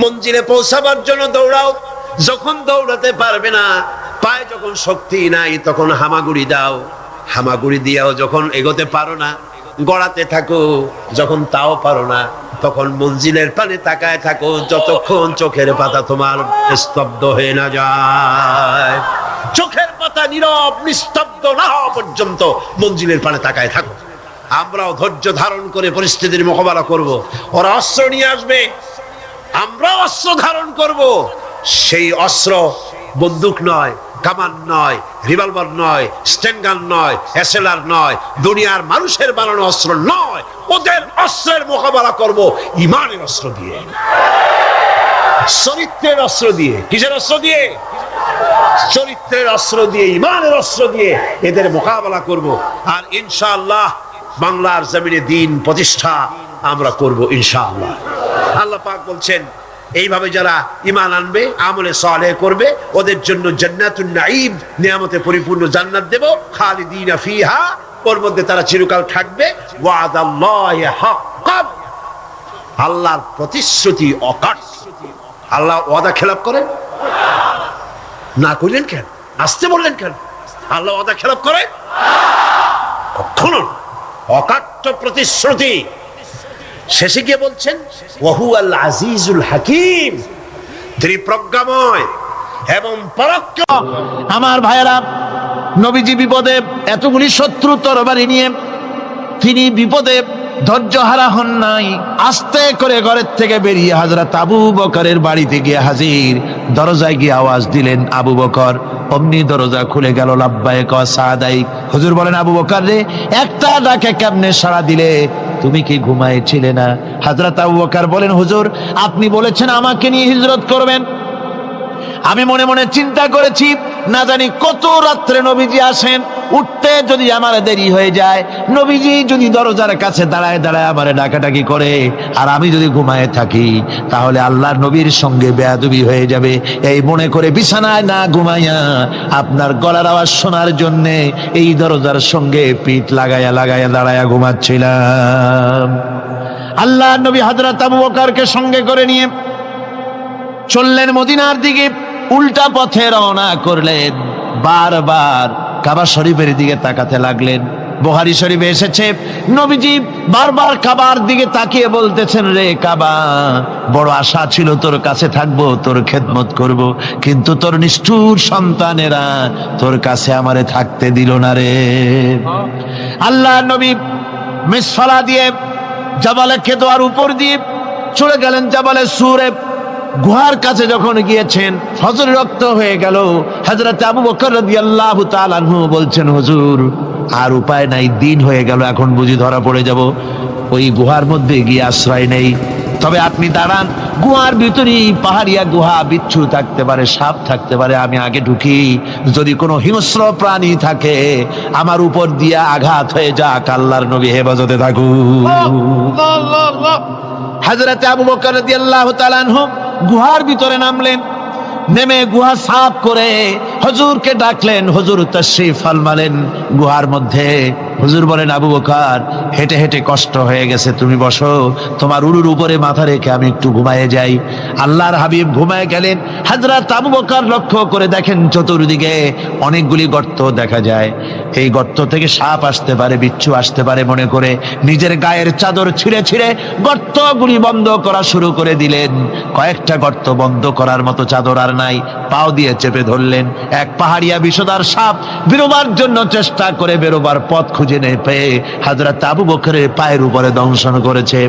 [SPEAKER 1] মঞ্জিলে পৌঁছাবার জন্য দৌড়াও, যখন দৌড়াতে পারবে না, পায়ে যখন শক্তি নাই, তখন হামাগুড়ি দাও, হামাগুড়ি দিয়াও যখন এগোতে পারো না গড়াতে থাকো, যখন তাও পারো না তখন মঞ্জিলের পানে তাকায় থাকো, যতক্ষণ চোখের পাতা তোমার স্তব্ধ হয়ে না যায়। চোখের পাতা নীরব নিস্তব্ধ না হওয়া পর্যন্ত মঞ্জিলের পানে তাকায় থাকো। আমরাও ধৈর্য ধারণ করে পরিস্থিতির মোকাবেলা করব। ওরা অস্ত্র নিয়ে আসবে, আমরাও অস্ত্র ধারণ করব। সেই অস্ত্র বন্দুক নয়, কামান নয়, রিভলভার নয়, স্ট্যান্ডগান নয়, এসএলআর নয়, দুনিয়ার মানুষের বানানো অস্ত্র নয়। ওদের অস্ত্রের মোকাবেলা করব ঈমানের অস্ত্র দিয়ে, চরিত্রের অস্ত্র দিয়ে। কিসের অস্ত্র দিয়ে? চরিত্রের অস্ত্র দিয়ে, ঈমানের অস্ত্র দিয়ে এদের মোকাবেলা করব। আর ইনশাআল্লাহ বাংলার জমিনে দ্বীন প্রতিষ্ঠা আমরা করব ইনশাআল্লাহ। আল্লাহ পাক বলছেন, এইভাবে যারা ঈমান আনবে, আমলে সালেহ করবে, ওদের জন্য জান্নাতুন নাঈম, নিয়ামতে পরিপূর্ণ জান্নাত দেব, খালিদিনা ফিহা, ওর মধ্যে তারা চিরকাল থাকবে। ওয়াদাল্লাহি হাক্কান, আল্লাহর প্রতিশ্রুতি অকাট। আল্লাহ ওয়াদা খেলাপ করেন না? কইলেন কেন? আসতে বললেন কেন? আল্লাহ ওয়াদা খেলাপ করে কখনো? অকাট্য প্রতিশ্রুতি। শেষে গিয়ে বলছেন, ওয়াহুয়াল আজিজুল হাকিম, তিনি প্রজ্ঞাময় এবং পরাক্রমী।
[SPEAKER 2] আমার ভাইয়েরা, নবীজি বিপদে, এতগুলি শত্রু তরবারি নিয়ে তিনি বিপদে ধৈর্য হারা হন নাই। আস্তে করে ঘরের থেকে বেরিয়ে হযরত আবু বকরের বাড়িতে গিয়ে হাজির। দরজায় গিয়ে আওয়াজ দিলেন, আবু বকর। অমনি দরজা খুলে গেল। লাব্বাইক ওয়া সাদাইক। হুজুর বলেন, আবু বকর রে, একটা ডাকে কেমনে সাড়া দিলে? তুমি কি ঘুমাইছিলে না? হযরত আবু বকর বলেন, হুজুর আপনি বলেছেন আমাকে নিয়ে হিজরত করবেন, আমি মনে মনে চিন্তা করেছি, না জানি কত রাত্রে নবীজি আসেন, উঠতে যদি আমার দেরি হয়ে যায়, নবীজি যদি দরজার কাছে দাঁড়ায় দাঁড়ায় আমারে ডাকাডাকি করে, আর আমি যদি ঘুমায় থাকি, তাহলে আল্লাহর নবীর সঙ্গে বেয়াদবি হয়ে যাবে। এই মনে করে বিছানায় না ঘুমাইয়া আপনার গলার আওয়াজ শোনার জন্যে এই দরজার সঙ্গে পিঠ লাগাইয়া লাগাইয়া দাঁড়াইয়া ঘুমাচ্ছিলাম। আল্লাহর নবী হযরত আবু বকরকে সঙ্গে করে নিয়ে চললেন মদিনার দিকে। উল্টা পথে রওনা করলেন। বারবার কাবা শরীফের দিকে তাকাতে লাগলেন। বুখারী শরীফে এসেছে, নবীজি বারবার কাবার দিকে তাকিয়ে বলতেছেন, রে কাবা, বড় আশা ছিল তোর কাছে থাকবো, তোর খেদমত করব, কিন্তু তোর নিষ্ঠুর সন্তানেরা তোর কাছে আমারে থাকতে দিল না রে। আল্লাহ নবী মিসফালা দিয়ে জাবালে কেদোয়ার উপর দিয়ে চলে গেলেন জাবালে সুরে। গুহার কাছে যখন গিয়েছেন, ফজর রক্ত হয়ে গেল। হযরত আবু বকর রাদিয়াল্লাহু তাআলা আনহু বলছেন, হুজুর আর উপায় নাই, দিন হয়ে গেল, এখন বুঝি ধরা পড়ে যাব, ওই গুহার মধ্যে গিয়ে আশ্রয় নেই। তবে আপনি দাঁড়ান, গুহার ভিতরেই পাহাড়িয়া গুহা, বিচ্ছু থাকতে পারে, সাপ থাকতে পারে, আমি আগে ঢুকি, যদি কোনো হিংস্র প্রাণী থাকে আমার উপর দিয়া আঘাত হয়ে যাক, আল্লাহর নবী হেফাজতে থাকুক। হযরত আবু বকর রাদিয়াল্লাহু তাআলা আনহু গুহার ভিতরে নামলেন। নেমে গুহা সাফ করে হুজুরকে ডাকলেন। হুজুর তাশরীফ ফরমালেন গুহার মধ্যে। হুজুর বলেন, আবু বকর, হেঁটে হেঁটে কষ্ট হয়ে গেছে, তুমি বসো, তোমার উরুর উপরে মাথা রেখে আমি একটু ঘুমায়ে যাই। আল্লাহর হাবিব ঘুমায়ে গেলেন। হযরত আবু বকর লক্ষ্য করে দেখেন চতুর্দিকে অনেকগুলি গর্ত দেখা যায়। এই গর্ত থেকে সাপ আসতে পারে, বিচ্ছু আসতে পারে মনে করে নিজের গায়ের চাদর ছিঁড়ে ছিঁড়ে গর্তগুলি বন্ধ করা শুরু করে দিলেন। কয়েকটা গর্ত বন্ধ করার মতো চাদর আর নাই, পাও দিয়ে চেপে ধরলেন। এক পাহাড়িয়া বিষধর সাপ বেরোবার জন্য চেষ্টা করে বেরোবার পথ খুঁজে না পেয়ে হযরত আবু বকরের পায়ের উপরে দংশন করেছে।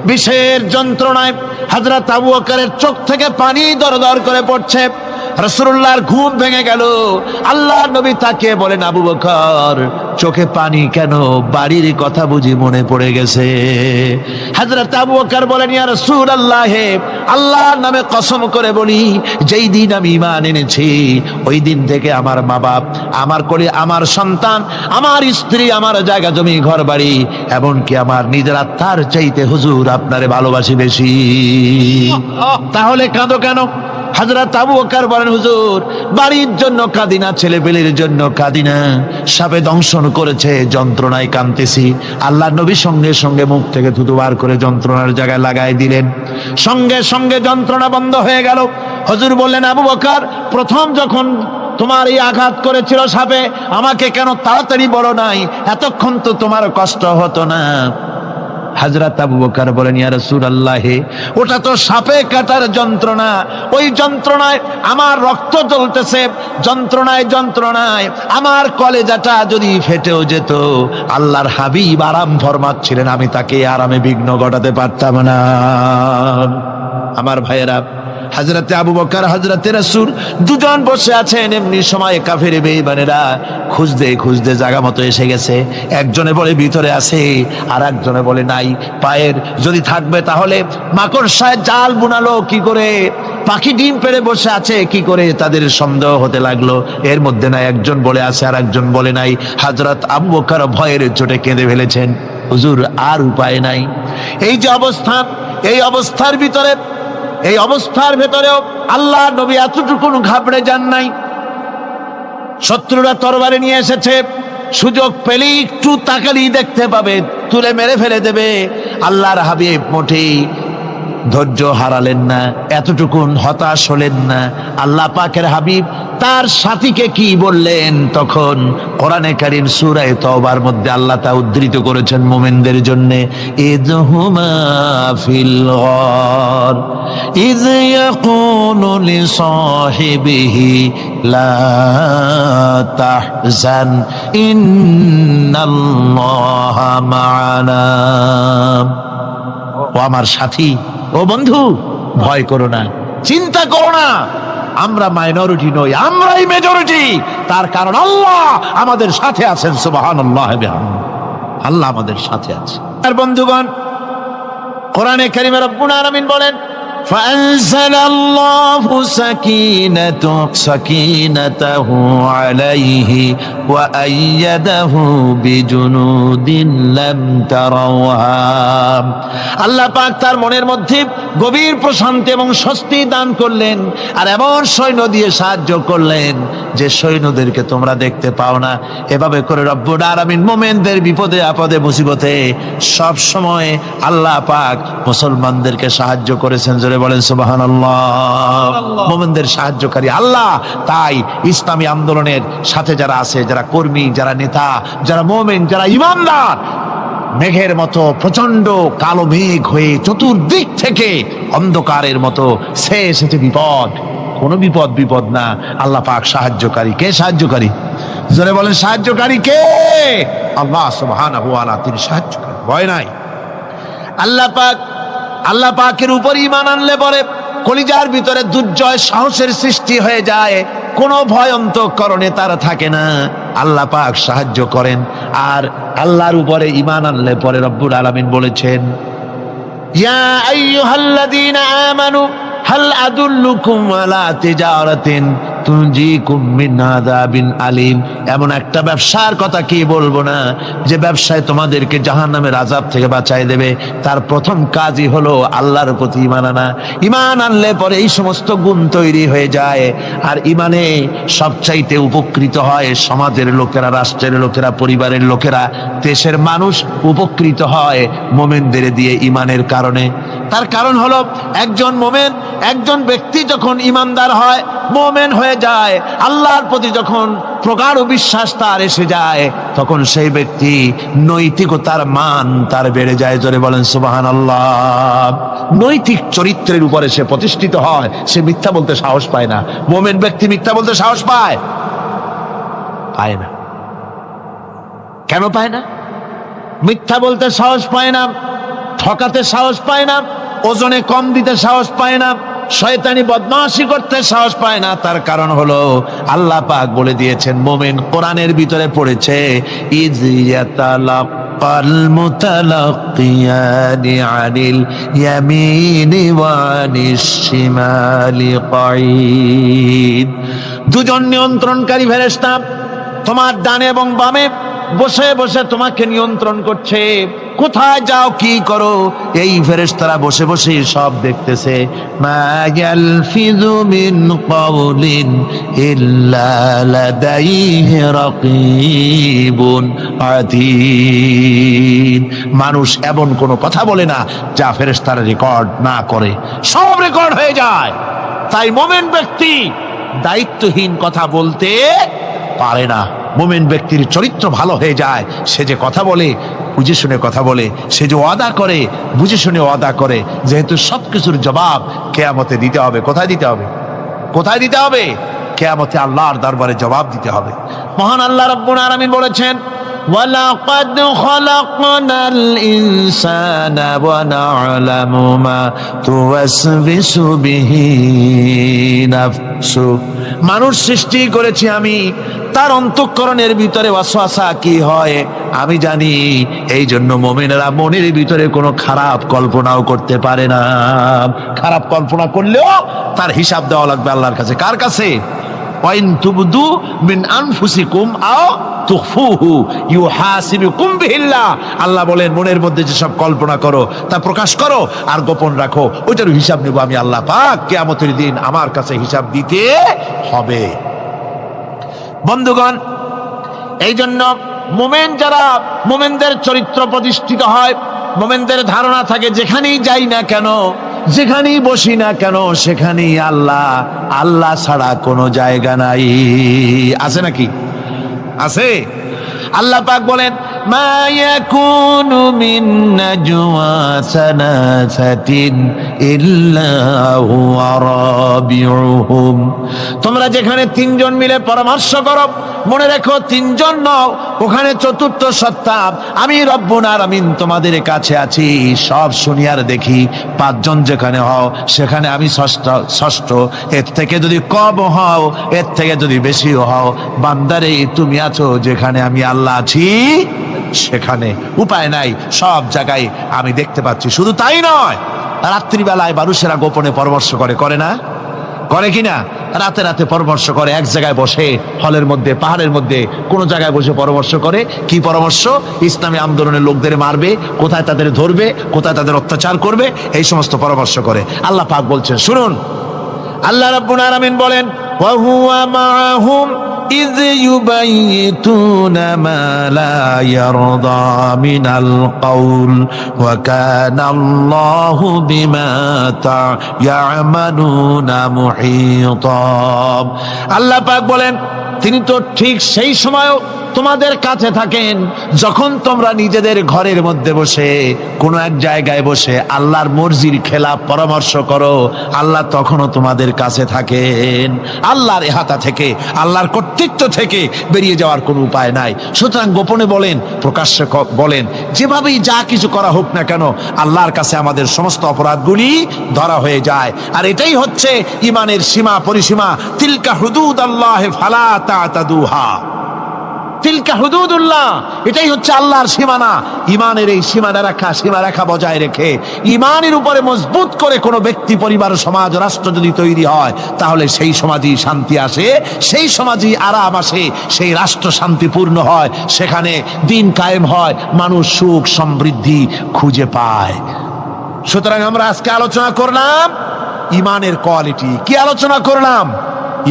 [SPEAKER 2] বিষের যন্ত্রণায় হযরত আবু বকরের চোখ থেকে পানি দরদর করে পড়ছে। রাসূলুল্লাহর ঘুম ভেঙে গেল। আল্লাহর নবী তাকে বলেন, আবু বকর, চোখে পানি কেন? বাড়ির কথা বুঝি মনে পড়ে গেছে? হযরত আবু বকর বলেন, ইয়া রাসূলুল্লাহ, আল্লাহর নামে কসম করে বলি, যেই দিন আমি ঈমান এনেছি ওই দিন থেকে আমার মা বাপ, আমার কোলে আমার সন্তান, আমার স্ত্রী, আমার জায়গা জমি ঘর বাড়ি, এমনকি আমার নিজের আত্মার চাইতে হুজুর আপনারে ভালোবাসি বেশি। তাহলে কাঁদো কেন? হযরত আবু বকর বলেন, হুজুর, বাড়ির জন্য কাঁদি না, ছেলেপেলের জন্য কাঁদি না, সাপে দংশন করেছে, যন্ত্রণায় কাঁদতেছি। আল্লাহর নবী সঙ্গে সঙ্গে মুখ থেকে থুতু বার করে যন্ত্রণার জায়গায় লাগাই দিলেন। সঙ্গে সঙ্গে যন্ত্রণা বন্ধ হয়ে গেল। হুজুর বললেন, আবু বকর, প্রথম যখন তোমার এই আঘাত করেছিল সাপে, আমাকে কেন তাড়াতাড়ি বলো নাই? এতক্ষণ তো তোমার কষ্ট হতো না। হযরত আবু বকর বলেন, ইয়া রাসূলুল্লাহ, ওটা তো সাপে কাটার যন্ত্রণা, ওই যন্ত্রণায় আমার রক্ত জ্বলতেছে, যন্ত্রণায় যন্ত্রণায় আমার কলেজাটা যদি ফেটেও যেত। আল্লাহর হাবিব আরাম ফরমাচ্ছিলেন, আমি তাকে আরামে বিঘ্ন ঘটাতে পারতাম না। আমার ভাইয়েরা, হযরতে আবু বকর, হযরতে রাসূল দুজন বসে আছেন। এমনি সময় কাফের বেঈমানেরা খুঁজতে খুঁজতে জায়গা মতো এসে গেছে। একজনে বলে ভিতরে আছে, আর একজনে বলে নাই। পায়ের যদি থাকবে তাহলে মাকড়সায় জাল বুনালো কি করে? পাখি ডিম পেড়ে বসে আছে কি করে? তাদের সন্দেহ হতে লাগলো। এর মধ্যে না একজন বলে আছে আর একজন বলে নাই। হযরত আবু বকর ভয়ের চোটে কেঁদে ফেলেছেন, হুজুর আর উপায় নাই। এই যে অবস্থা, এই অবস্থার ভিতরে, এই অবস্থার ভেতরেও আল্লাহ নবী এতটুকু ঘাবড়ে যান নাই। শত্রুরা তরবারি নিয়ে এসেছে, সুযোগ পেলেই একটু তাকালেই দেখতে পাবে, তুলে মেরে ফেলে দেবে। আল্লাহর হাবিব মোটেই ধৈর্য হারালেন না, এতটুকুন হতাশ হলেন না। আল্লাহ পাকের হাবিব তার সাথীকে কি বললেন? তখন কোরআনে কারীম সূরা তাওবার মধ্যে আল্লাহ তা উদ্ধৃত করেছেন মুমিনদের জন্য, ইযহুমা ফিল গার ইয ইয়াকুলু লিসাহিবিহি লা তাহজান ইন্নাল্লাহা মা'ানা। ও আমার সাথী, ও বন্ধু, ভয় করো না, চিন্তা করো না, আমরা মাইনরিটি নই, আমরাই মেজরিটি। তার কারণ আল্লাহ আমাদের সাথে আছেন। সুবহানাল্লাহ, আল্লাহ আমাদের সাথে আছে। আর বন্ধুগণ, কোরআনে কারীমে রব্বুল আলামিন বলেন, فأنزل الله سكينته عليه وأيده بجنود لم تروها। আল্লাহ পাক তার মনের মধ্যে গভীর প্রশান্তি এবং স্বস্তি দান করলেন, আর এমন সৈন্য দিয়ে সাহায্য করলেন যে সৈন্যদেরকে তোমরা দেখতে পাও না। এভাবে করে রব্বুল আলামিন মুমিনদের বিপদে আপদে মুসিবতে সব সময় আল্লাহ পাক মুসলমানদেরকে সাহায্য করেছেন। জোরে জোরে বলেন সুবহানাল্লাহ। মুমিনদের সাহায্যকারী আল্লাহ। তাই ইসলামী আন্দোলনের সাথে যারা আছে, যারা কর্মী, যারা নেতা, যারা মুমিন, যারা ঈমানদার, মেঘের মতো প্রচন্ড কালো মেঘ হয়ে চতুর্দিক থেকে অন্ধকারের মতো সে এসেছে বিপদ। কোনো বিপদ না, আল্লাহ পাক সাহায্যকারী। কে সাহায্যকারী? জোরে বলেন সাহায্যকারী কে? আল্লাহ সুবহানাহু ওয়া তাআলা, তিনি সাহায্যকারী, ভয় নাই। আল্লাহ পাকের উপর ঈমান আনলে পরে কলিজার ভিতরে দুর্জয় সাহসের সৃষ্টি হয়ে যায়, কোনো ভয় অন্তঃকরণে তার থাকে না। আল্লাহ পাক সাহায্য করেন। আর আল্লাহর উপরে ঈমান আনলে পরে রব্বুল আলামিন বলেছেন, ইয়া আইয়ুহাল্লাযীনা আমানু হাল আদুল্লুকুম আলা তিজারাতিন তুনজিকুম মিন আযাবিন আলীম। এমন একটা ব্যবসার কথা কি বলবো না, যে ব্যবসায় তোমাদেরকে জাহান্নামের আযাব থেকে বাঁচায় দেবে। তার প্রথম কাজই হলো আল্লাহর প্রতি ঈমান আনা। ঈমান আনলে পরে এই সমস্ত গুণ তৈরি হয়ে যায়। আর ঈমানে সবচাইতে উপকৃত হয় সমাজের লোকেরা, রাষ্ট্রের লোকেরা, পরিবারের লোকেরা, দেশের মানুষ উপকৃত হয় মুমিনদের দিয়ে ঈমানের কারণে। তার কারণ হলো একজন মুমিন, একজন ব্যক্তি যখন ঈমানদার হয়, মুমিন হয়ে যায়, আল্লাহর প্রতি যখন প্রগাঢ় বিশ্বাস তার এসে যায়, তখন সেই ব্যক্তি নৈতিকতার মান তার বেড়ে যায়। জোরে বলেন সুবহানাল্লাহ। নৈতিক চরিত্রের উপরে সে প্রতিষ্ঠিত হয়, সে মিথ্যা বলতে সাহস পায় না। মুমিন ব্যক্তি মিথ্যা বলতে সাহস পায় না। কেন পায় না? মিথ্যা বলতে সাহস পায় না, ঠকাতে সাহস পায় না, ওজনে কম দিতে সাহস পায় না, শয়তানি বদমাশি করতে সাহস পায় না। তার কারণ হলো আল্লাহ পাক বলে দিয়েছেন, মুমিন কোরআনের ভিতরে পড়েছে, ইয ইয়াতালাক্কাল মুতালাক্কিয়ানি আনিল ইয়ামিনি ওয়া আনিশ শিমালি কাঈদ। দুজন নিয়ন্ত্রণকারী ফেরেশতা তোমার ডানে এবং বামে বসে বসে তোমাকে নিয়ন্ত্রণ করছে। কোথায় যাও, কি করো, এই ফেরেশতারা বসে বসে সব দেখতেছে। মা ইয়ালফিযু মিন কাওলিন ইল্লা লাদাইহি রাকীবুন আতীদ। মানুষ এমন কোনো কথা বলে না যা ফেরেশতারা রেকর্ড না করে, সব রেকর্ড হয়ে যায়। তাই মুমিন ব্যক্তি দায়িত্বহীন কথা বলতে পারে না। মুমিন ব্যক্তির চরিত্র ভালো হয়ে যায়, সে যে কথা বলে বুঝে শুনে কথা বলে, সে যে ওয়াদা করে বুঝে শুনে ওয়াদা করে। যেহেতু সবকিছুর জবাব কিয়ামতে দিতে হবে। কোথায় দিতে হবে? কোথায় দিতে হবে? কিয়ামতে আল্লাহর দরবারে জবাব দিতে হবে। মহান আল্লাহ রাব্বুল আলামিন বলেছেন, ওয়ালাকাদ খালাকনাল ইনসানা ওয়া না'লামু মা তুওয়াসবিসু বিহি নাফসু। মানুষ সৃষ্টি করেছি আমি, তার অন্তঃকরণের ভিতরে ওয়াসওয়াসা কি হয় আমি জানি। এই জন্য মুমিনেরা মনের ভিতরে কোনো খারাপ কল্পনাও করতে পারে না। খারাপ কল্পনা করলেও তার হিসাব দেওয়া লাগবে আল্লাহর কাছে। কার কাছে? ওয়াইন তুবদু মিন আনফুসিকুম আও তুখফুহু ইউহাসিবুকুম বিহিল্লাহ। আল্লাহ বলেন, মনের মধ্যে যেসব কল্পনা করো তা প্রকাশ করো আর গোপন রাখো, ওইটার হিসাব নেব আমি আল্লাহ পাক। কিয়ামতের দিন আমার কাছে হিসাব দিতে হবে। বন্ধুগণ, এই জন্য মুমিন যারা, মুমিনদের চরিত্র প্রতিষ্ঠিত হয়, মুমিনদের ধারণা থাকে যেখানেই যাই না কেন, যেখানেই বসি না কেন, সেখানেই আল্লাহ, আল্লাহ ছাড়া কোনো জায়গা নাই। আছে নাকি? আছে। আল্লাহ পাক বলেন, মা ইয়াকুনু মিন নাজওয়া সালাসাতিন ইল্লা হুয়া রাবিউহুম। তোমরা যেখানে তিনজন মিলে পরামর্শ করো, মনে রেখো তিনজন নও, ওখানে চতুর্থ সত্তা আমি রব্বুল আলামিন তোমাদের কাছে আছি। সব শুনি আর দেখি। পাঁচজন যেখানে হও সেখানে আমি ষষ্ঠ। এর থেকে যদি কম হও, এর থেকে যদি বেশি হও, বান্দারে তুমি আছো যেখানে আমি আল্লাহ আছি সেখানে। উপায় নাই, সব জায়গায় আমি দেখতে পাচ্ছি। শুধু তাই নয়, রাত্রিবেলায় মানুষেরা গোপনে পরামর্শ করে না? করে কিনা? রাতে রাতে পরামর্শ করে, এক জায়গায় বসে, হলের মধ্যে, পাহাড়ের মধ্যে, কোন জায়গায় বসে পরামর্শ করে। কি পরামর্শ? ইসলামী আন্দোলনের লোকদের মারবে, কোথায় তাদের ধরবে, কোথায় তাদের অত্যাচার করবে, এই সমস্ত পরামর্শ করে। আল্লাহ পাক বলছেন, শুনুন, আল্লাহ রাব্বুল আলামিন বলেন, ওয়া হুয়া মাআহুম إذ يبيتون ما لا يرضى من القول وكان الله بما يعملون محيطا। আল্লাহ পাক বলেন তিনি তো ঠিক সেই সময়ও তোমাদের কাছে থাকেন যখন তোমরা নিজেদের ঘরের মধ্যে বসে কোনো এক জায়গায় বসে আল্লাহর মর্জির খেলাফ পরামর্শ করো, আল্লাহ তখনও তোমাদের কাছে থাকেন। আল্লাহর ইহাতা থেকে, আল্লাহর কর্তৃত্ব থেকে বেরিয়ে যাওয়ার কোনো উপায় নাই। সুতরাং গোপনে বলেন, প্রকাশ্যে বলেন, যেভাবেই যা কিছু করা হোক না কেন, আল্লাহর কাছে আমাদের সমস্ত অপরাধগুলি ধরা হয়ে যায়। আর এটাই হচ্ছে ইমানের সীমা পরিসীমা। তিলকা হুদুদাল্লাহ ফালা তা'তাদুহা, তিলকা হুদুদুল্লাহ, এটাই হচ্ছে আল্লাহর সীমানা। ইমানের এই সীমারেখা বজায় রেখে ইমানের উপরে মজবুত করে কোনো ব্যক্তি, পরিবার, সমাজ, রাষ্ট্র যদি তৈরি হয়, তাহলে সেই সমাজই শান্তি আসে, সেই সমাজই আরাম আসে, সেই রাষ্ট্র শান্তিপূর্ণ হয়, সেখানে দিন কায়েম হয়, মানুষ সুখ সমৃদ্ধি খুঁজে পায়। সুতরাং আমরা আজকে আলোচনা করলাম ইমানের কোয়ালিটি। কি আলোচনা করলাম?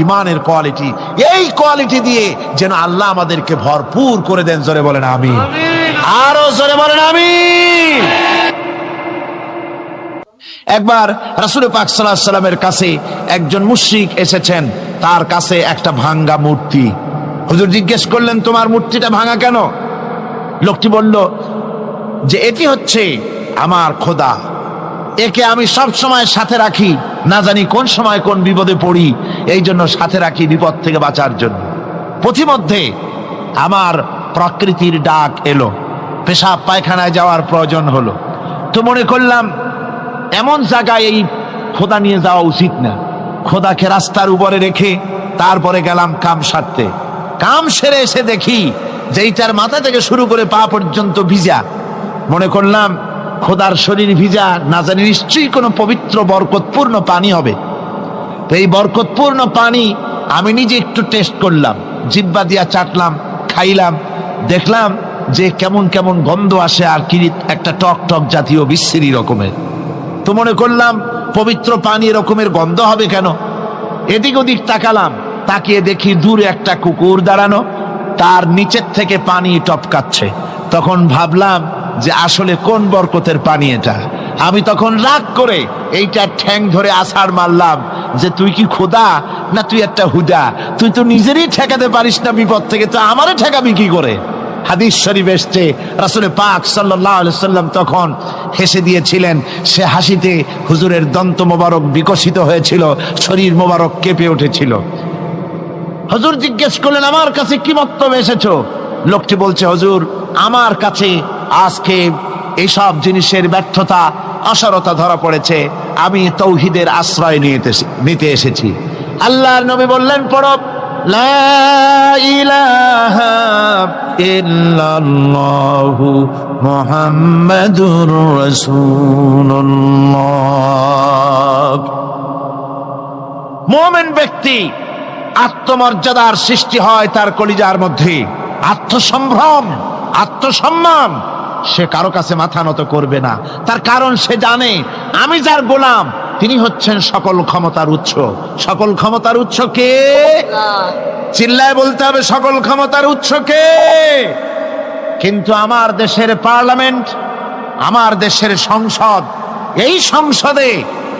[SPEAKER 2] ইমানের কোয়ালিটি। এই কোয়ালিটি দিয়ে যেন আল্লাহ আমাদেরকে ভরপুর করে দেন। জোরে বলেন আমিন, আরো জোরে বলেন আমিন। একবার রাসূল পাক সাল্লাল্লাহু আলাইহি সাল্লামের কাছে একজন মুশরিক এসেছেন, তার কাছে একটা ভাঙ্গা মূর্তি। হুজুর জিজ্ঞেস করলেন, তোমার মূর্তিটা ভাঙা কেন? লোকটি বলল যে এটি হচ্ছে আমার খোদা, একে আমি সব সময় সাথে রাখি, না জানি কোন সময় কোন বিপদে পড়ি, এই জন্য সাথে রাখি বিপদ থেকে বাঁচার জন্য। পথিমধ্যে আমার প্রকৃতির ডাক এলো, পেশাব পায়খানায় যাওয়ার প্রয়োজন হলো, তো মনে করলাম এমন জায়গায় এই খোদা নিয়ে যাওয়া উচিত না। খোদাকে রাস্তার উপরে রেখে তারপরে গেলাম কাম সারতে। কাম সেরে এসে দেখি যে এইটার মাথা থেকে শুরু করে পা পর্যন্ত ভিজা। মনে করলাম খোদার শরীর ভিজা, না জানি নিশ্চয়ই কোনো পবিত্র বরকতপূর্ণ পানি হবে। তো এই বরকতপূর্ণ পানি আমি নিজে একটু টেস্ট করলাম, জিহ্বা দিয়া চাটলাম, খাইলাম, দেখলাম যে কেমন কেমন গন্ধ আসে, আর কি একটা টক টক জাতীয় বিশ্রী রকমের। তো মনে করলাম পবিত্র পানি এরকমের গন্ধ হবে কেন? এদিক ওদিক তাকালাম, তাকিয়ে দেখি দূরে একটা কুকুর দাঁড়ানো, তার নিচের থেকে পানি টপকাচ্ছে। তখন ভাবলাম যে আসলে কোন বরকতের পানি এটা। আমি তখন রাগ করে এইটা ঠ্যাং ধরে আছাড় মারলাম যে তুই কি খোদা না তুই একটা হুদা? তুই তো নিজেরই ঠেকাতে পারিস না বিপদ থেকে, তো আমারে ঠেকাবি কি করে? হাদিস শরীফ এসছে, রাসূল পাক সাল্লাল্লাহু আলাইহি সাল্লাম তখন হেসে দিয়েছিলেন। সে হাসিতে হুজুরের দন্ত মোবারক বিকশিত হয়েছিল, শরীর মোবারক কেঁপে উঠেছিল। হুজুর জিজ্ঞেস করলেন, আমার কাছে কি বক্তব্য এসেছো? লোকটি বলছে, হুজুর আমার কাছে আজকে এইসব জিনিসের ব্যর্থতা, অসারতা ধরা পড়েছে, আমি তৌহিদের আশ্রয় নিতে এসেছি। আল্লাহর নবী বললেন, পড়ো লা ইলাহা ইল্লাল্লাহু মুহাম্মাদুর রাসূলুল্লাহ। মুমিন ব্যক্তি আত্মমর্যাদার সৃষ্টি হয় তার কলিজার মধ্যে, আত্মসম্ভ্রম, আত্মসম্মান। সে কারো কাছে মাথা নত করবে না, তার কারণ সে জানে আমি যার গোলাম তিনি হচ্ছেন সকল ক্ষমতার উৎস। সকল ক্ষমতার উৎস কে? চিল্লায় বলতে হবে, সকল ক্ষমতার উৎস কে? কিন্তু আমার দেশের পার্লামেন্ট, আমার দেশের সংসদ, এই সংসদে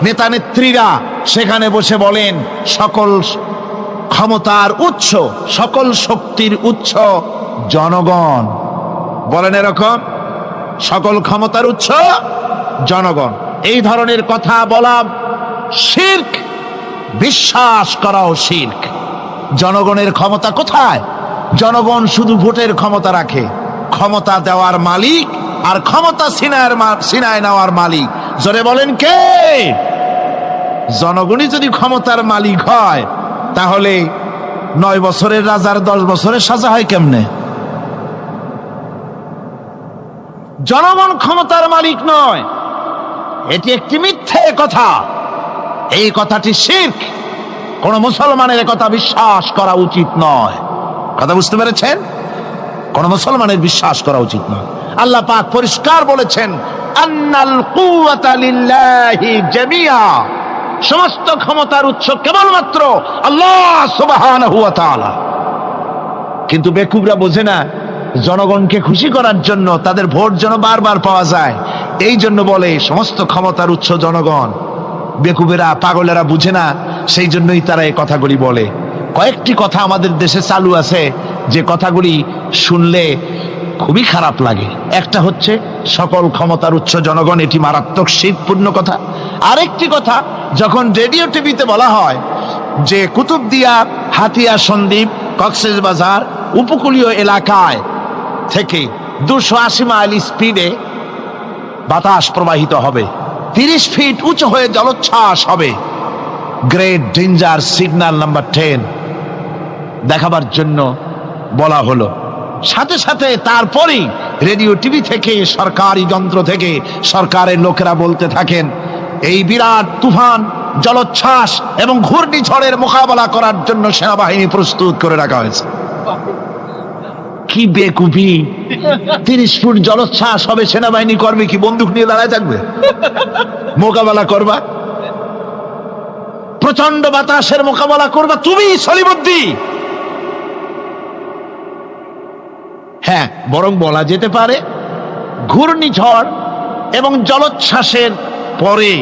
[SPEAKER 2] নেতা নেত্রীরা সেখানে বসে বলেন সকল ক্ষমতার উৎস, সকল শক্তির উৎস জনগণ। বলেন এরকম, সকল ক্ষমতার উৎস জনগণ। এই ধরনের কথা বলা শিরক, বিশ্বাস করাও শিরক। জনগণের ক্ষমতা কোথায়? জনগণ শুধু ভোটের ক্ষমতা রাখে, ক্ষমতা দেওয়ার মালিক আর ক্ষমতা ছিনায় নেওয়ার মালিক জোরে বলেন কে? জনগণই যদি ক্ষমতার মালিক হয়, তাহলে 9 বছরের রাজার 10 বছরের সাজা হয় কেমনে? জনগণ ক্ষমতার মালিক নয়, এটি একটি মিথ্যে কথা। এই কথাটি শিরক। কোন মুসলমানের কথা বিশ্বাস করা উচিত নয়। কথা বুঝতে পেরেছেন? কোন মুসলমানের বিশ্বাস করা উচিত নয়। আল্লাহ পাক পরিষ্কার বলেছেন, আন্নাল কুওয়াতা লিল্লাহি জামিআ, সমস্ত ক্ষমতার উৎস কেবলমাত্র আল্লাহ সুবহানাহু ওয়া তাআলা। কিন্তু বেকুবরা বোঝে না জনগণকে খুশি করার জন্য, তাদের ভোট যেন বারবার পাওয়া যায়, এই জন্য বলে সমস্ত ক্ষমতার উৎস জনগণ। বেকুবেরা পাগলেরা বুঝে না, সেই জন্যই তারা এই কথাগুলি বলে। কয়েকটি কথা আমাদের দেশে চালু আছে যে কথাগুলি শুনলে খুবই খারাপ লাগে। একটা হচ্ছে সকল ক্ষমতার উৎস জনগণ, এটি মারাত্মক শিরকপূর্ণ কথা। আরেকটি কথা, যখন রেডিও টিভিতে বলা হয় যে কুতুবদিয়া, হাতিয়া, সন্দ্বীপ, কক্সবাজার উপকূলীয় এলাকায় থেকে 280 মাইল স্পিডে বাতাস প্রবাহিত হবে, 30 ফিট উঁচু হয়ে জলোচ্ছ্বাস হবে, গ্রেট ডেঞ্জার সিগন্যাল নাম্বার 10 দেখাবার জন্য বলা হলো। সাথে সাথে তারপরেই রেডিও টিভি থেকে, সরকারি যন্ত্র থেকে সরকারের লোকেরা বলতে থাকেন এই বিরাট তুফান, জলোচ্ছ্বাস এবং ঘূর্ণিঝড়ের মোকাবেলা করার জন্য সেনাবাহিনী প্রস্তুত করে রাখা হয়েছে। কি বেকুবি! 30 ফুট জলোচ্ছ্বাস হবে, সেনাবাহিনী করবে কি? বন্দুক নিয়ে দাঁড়ায় থাকবে? মোকাবেলা করবা, প্রচন্ড বাতাসের মোকাবেলা করবা তুমি সলিমুদ্দি। হ্যাঁ, বরং বলা যেতে পারে ঘূর্ণিঝড় এবং জলোচ্ছ্বাসের পরে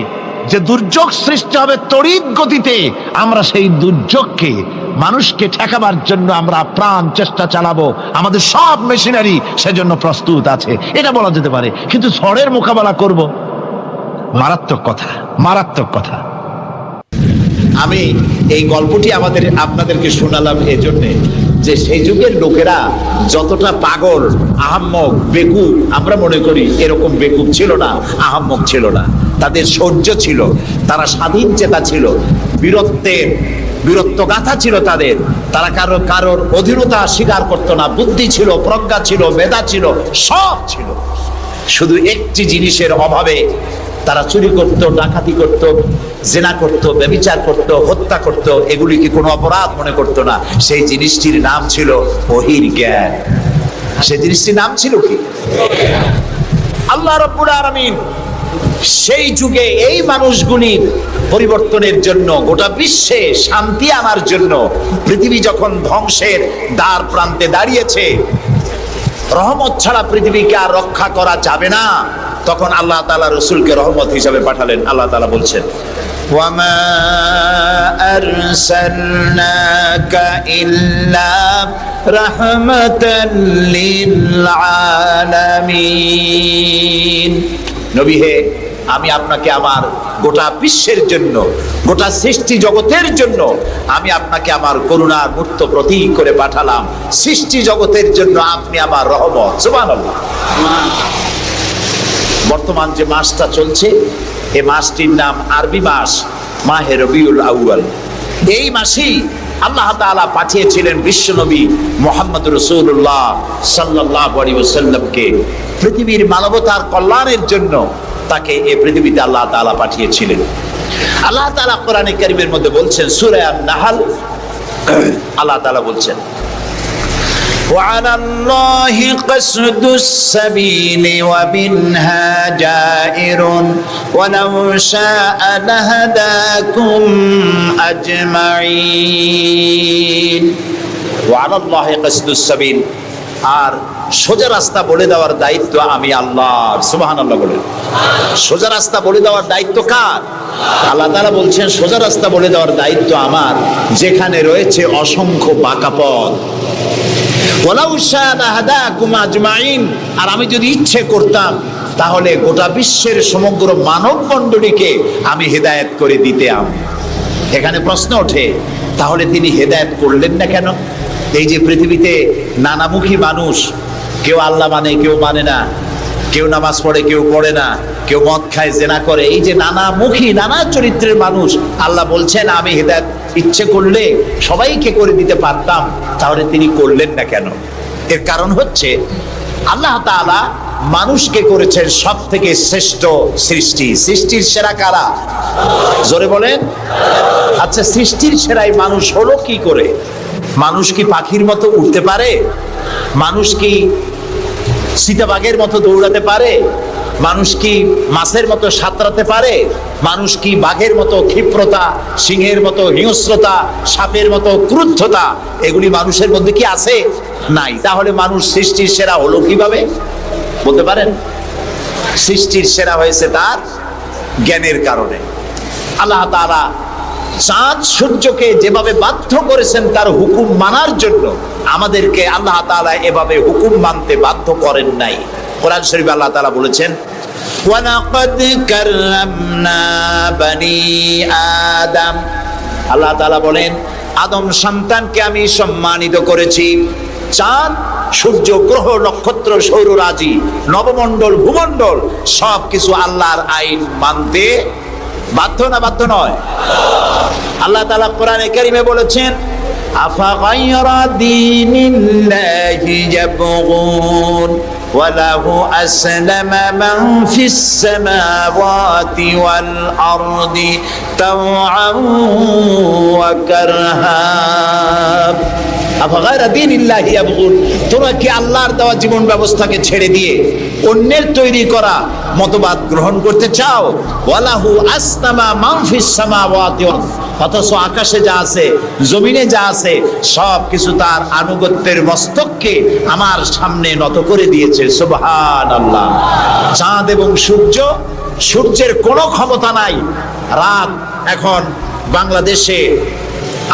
[SPEAKER 2] যে দুর্যোগ সৃষ্টি হবে তড়িৎ গতিতে, আমরা সেই দুর্যোগকে, মানুষকে ঠেকাবার জন্য আমরা প্রাণ চেষ্টা চালাবো, আমাদের সব মেশিনারি সেজন্য প্রস্তুত আছে, এটা বলা যেতে পারে। কিন্তু ঝড়ের মোকাবেলা করব, মারাত্মক কথা, মারাত্মক কথা।
[SPEAKER 1] আমি এই গল্পটি আপনাদেরকে শোনালাম এজন্য যে সেই যুগের লোকেরা যতটা পাগল, আহাম্মক, বেকুব আমরা মনে করি, এরকম বেকুব ছিল না, আহাম্মক ছিল না। তাদের শৌর্য ছিল, তারা স্বাধীন চেতা ছিল, বীরত্বগাথা ছিল তাদের। তারা কারোর অধীনতা স্বীকার করতো না, বুদ্ধি ছিল, প্রজ্ঞা ছিল, মেধা ছিল, সব ছিল। শুধু একটি জিনিসের অভাবে তারা চুরি করত, ডাকাতি করত, জেনা করত, ব্যভিচার করত, হত্যা করত, এগুলিকে কোনো অপরাধ মনে করত না। সেই জিনিসটির নাম ছিল ওহীর জ্ঞান। সেই জিনিসটির নাম ছিল কি? আল্লাহ রাব্বুল আলামিন সেই যুগে এই মানুষগুলির পরিবর্তনের জন্য, গোটা বিশ্বে শান্তি আনার জন্য, পৃথিবী যখন ধ্বংসের দ্বার প্রান্তে দাঁড়িয়েছে, রহমত ছাড়া পৃথিবীকে আর রক্ষা করা যাবে না, তখন আল্লাহ তাআলা রাসূলকে রহমত হিসেবে পাঠালেন। আল্লাহ তাআলা বলছেন, ওয়ামা আরসালনাকা ইল্লা রাহমাতাল লিল আলামিন। নবী হে, আমি আপনাকে আমার গোটা বিশ্বের জন্য, গোটা সৃষ্টি জগতের জন্য আমি আপনাকে আমার করুণার মূর্ত প্রতীক করে পাঠালাম। সৃষ্টি জগতের জন্য আপনি আমার রহমত। সুবহানাল্লাহ। বর্তমান যে মাসটা চলছে, এই মাসটির নাম আরবি মাস মাহে রবিউল আউয়াল। এই মাসেই আল্লাহ তাআলা পাঠিয়েছিলেন বিশ্বনবী মুহাম্মদ রাসূলুল্লাহ সাল্লাল্লাহু আলাইহি ওয়াসাল্লামকে পৃথিবীর মানবতার কল্যাণের জন্য। তাকে এই পৃথিবীতে আল্লাহ তাআলা পাঠিয়েছিলেন। আল্লাহ তাআলা কোরআনে কারীমের মধ্যে বলছেন, সূরা আন-নাহল, আল্লাহ তাআলা বলছেন, وعلى الله قصد السبيل ومنها جائر ولو شاء لهداكم أجمعين وعلى الله قصد السبيل। আর সোজা রাস্তা বলে দেওয়ার দায়িত্ব আমি আল্লাহর। সুবহানাল্লাহ বলেন। সোজা রাস্তা বলে দেওয়ার দায়িত্ব কার? আল্লাহ তাআলা বলছেন, সোজা রাস্তা বলে দেওয়ার দায়িত্ব আমার, যেখানে রয়েছে অসংখ্য বাঁকা পথ। ওয়ালাউ শাআ লাহাদাকুম আজমাইন। আর আমি যদি ইচ্ছে করতাম তাহলে গোটা বিশ্বের সমগ্র মানব মণ্ডলীকে আমি হেদায়েত করে দিতাম। এখানে প্রশ্ন ওঠে, তাহলে তিনি হেদায়েত করলেন না কেন? এই যে পৃথিবীতে নানামুখী মানুষ, কেউ আল্লাহ মানে, কেউ মানে না, কেউ নামাজ পড়ে, কেউ পড়ে না, কেউ মদ খায়, জেনা করে, এই যে নানামুখী, নানা চরিত্রের মানুষ, আল্লাহ বলছেন আমি হেদায়েত ইচ্ছে করলে সবাইকে করে দিতে পারতাম, তাহলে তিনি করলেন না কেন? এর কারণ হচ্ছে আল্লাহ তাআলা মানুষকে করেছেন সব থেকে শ্রেষ্ঠ সৃষ্টি। সৃষ্টির সেরা কারা? জোরে বলেন। আচ্ছা, সৃষ্টির সেরাই মানুষ হলো কি করে? মানুষ কি পাখির মতো উড়তে পারে? মানুষ কি চিতাবাঘের মতো দৌড়াতে পারে?
[SPEAKER 2] মানুষ কি মাছের মতো সাঁতরাতে পারে? মানুষ কি বাঘের মতো ক্ষিপ্রতা, সিংহের মতো হিংস্রতা, সাপের মতো ক্রুদ্ধতা এগুলি মানুষের মধ্যে কি আছে? নাই। তাহলে মানুষ সৃষ্টির সেরা হলো কিভাবে বলতে পারেন? সৃষ্টির সেরা হয়েছে তার জ্ঞানের কারণে। আল্লাহ তাআলা চাঁদ সূর্যকে যেভাবে বাধ্য করেছেন তার হুকুম মানার জন্য, আমাদেরকে আল্লাহ তাআলা এভাবে হুকুম মানতে বাধ্য করেন নাই। কোরআন শরীফে আল্লাহ তাআলা বলেছেন, ওয়ালাকাদ কাররামনা বানি আদম। আল্লাহ তাআলা বলেন, আদম সন্তানকে আমি সম্মানিত করেছি। চাঁদ, সূর্য, গ্রহ, নক্ষত্র, সৌররাজি, নবমণ্ডল, ভূমণ্ডল সবকিছু আল্লাহর আইন মানতে বাধ্য না বাধ্য নয়? আল্লাহ তাআলা কোরআনে কারীমে বলেছেন, আফা গায়রা দীনিল্লাহি ইয়াবগুন ওয়া লাহু আসলামা মান ফিস সামাওয়াতি ওয়াল আরদি তাওআন ওয়া কারহা। আফা গায়রা দীনিল্লাহি ইয়াবগুন, তোমরা কি আল্লাহর দেওয়া জীবন ব্যবস্থাকে ছেড়ে দিয়ে অন্যের তৈরি করা মতবাদ গ্রহণ করতে চাও? ওয়ালাহু আসলামা মান ফিস সামাওয়াতি, অথচ আকাশে যা আছে, জমিনে যা আছে সব কিছু তার আনুগত্যের মস্তককে আমার সামনে নত করে দিয়েছে। সুবহানাল্লাহ। চাঁদ এবং সূর্য, সূর্যের কোনো ক্ষমতা নাই। রাত এখন বাংলাদেশে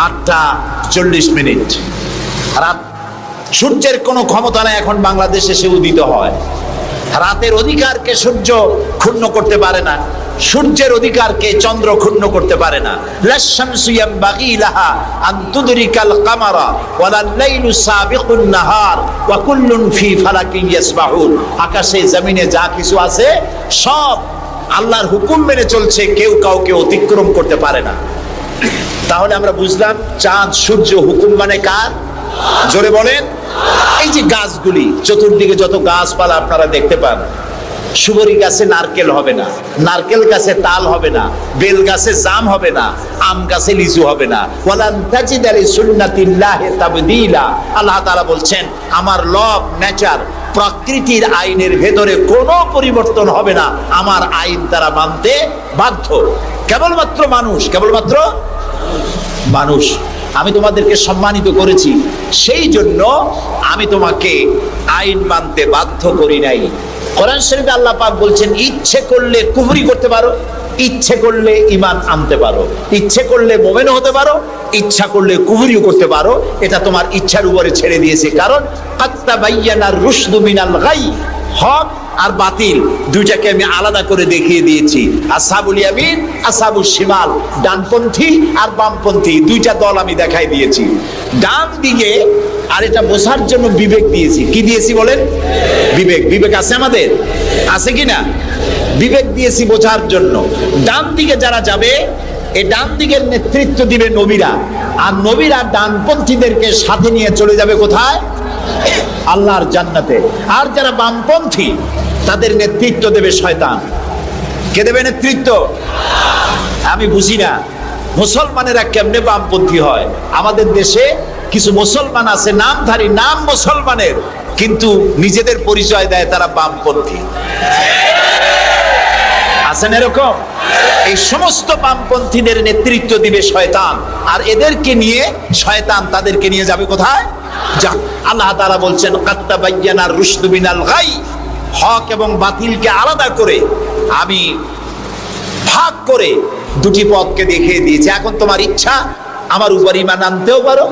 [SPEAKER 2] 8:40। রাত, সূর্যের কোনো ক্ষমতা নাই এখন বাংলাদেশে সে উদিত হয়। রাতের অধিকারকে সূর্য ক্ষুণ্ণ করতে পারে না, সূর্যের অধিকারকে চন্দ্র ক্ষুণ্ণ করতে পারে না। লাশ-শামসু ইয়ামবাগি লাহা আন তুদরিকাল কামারা ওয়ালাল লাইলু সাবিকুন নাহার ওয়া কুল্লুন ফি ফালাকিন ইয়াসবাহুন। আকাশে জমিনে যা কিছু আছে সব আল্লাহর হুকুম মেনে চলছে, কেউ কাউকে অতিক্রম করতে পারে না। তাহলে আমরা বুঝলাম চাঁদ সূর্য হুকুম মানে কার? জোরে বলেন। এই যে গাছগুলি, চতুর্দিকে যত গাছপালা আপনারা দেখতে পান, সুবরি গাছে নারকেল হবে না, নারকেল গাছে তাল হবে না, বেল গাছে জাম হবে না, আম গাছে লিচু হবে না। ওয়ালান তাজিদা লিসুন্নাতিল্লাহি তাবদীলা। আল্লাহ তাআলা বলছেন, আমার লব, নেচার, প্রকৃতির আইনের ভেতরে কোনো পরিবর্তন হবে না, আমার আইন তারা মানতে বাধ্য। কেবলমাত্র মানুষ, কেবলমাত্র মানুষ। আমি তোমাদেরকে সম্মানিত করেছি, সেই জন্য আমি তোমাকে আইন মানতে বাধ্য করি নাই। কোরআন শরীফে আল্লাহ পাক বলছেন, ইচ্ছে করলে কুফরি করতে পারো, ইচ্ছে করলে ঈমান আনতে পারো, ইচ্ছে করলে মুমিন হতে পারো, ইচ্ছা করলে কুফরিও করতে পারো। এটা তোমার ইচ্ছার উপরে ছেড়ে দিয়েছে। কারণ আত্তাবাইয়ানার রুশদু মিনাল গাই, হক আর বাতিল দুইটাকে আমি আলাদা করে দেখিয়ে দিয়েছি। আসহাবুল ইয়ামিন, আসহাবুশ শিমাল, ডানপন্থী আর বামপন্থী দুইটা দল আমি দেখাই দিয়েছি। ডান দিকে, আর এটা বোঝার জন্য বিবেক দিয়েছি। কি দিয়েছি বলেন? বিবেক। বিবেক আছে আমাদের? আছে কিনা? বিবেক দিয়েছি বোঝার জন্য। ডান দিকে যারা যাবে, এই ডান দিকের নেতৃত্ব দিবে নবীরা, আর নবীরা ডানপন্থীদেরকে সাথে নিয়ে চলে যাবে কোথায়? আল্লাহর জান্নাতে। আর যারা বামপন্থী তাদের নেতৃত্ব দেবে শয়তান। কে দেবে নেতৃত্ব? আমি বুঝি না মুসলমানেরা কেমনে বামপন্থী হয়। আমাদের দেশে কিছু মুসলমান আছে নামধারী, নাম মুসলমানের, কিন্তু নিজেদের পরিচয় দেয় তারা বামপন্থী। আছেন এরকম? এই সমস্ত বামপন্থীদের নেতৃত্ব দিবে শয়তান, আর এদেরকে নিয়ে শয়তান তাদেরকে নিয়ে যাবে কোথায়? আল্লাহ তাআলা বলছেন, কাত্তাবাইয়ানার রুশদু মিনাল গাই, হক এবং বাতিলকে আলাদা করে আমি ভাগ করে দুটি পথকে দেখিয়ে দিয়েছি। এখন তোমার ইচ্ছা আমার উপর ঈমান আনতেও পারো,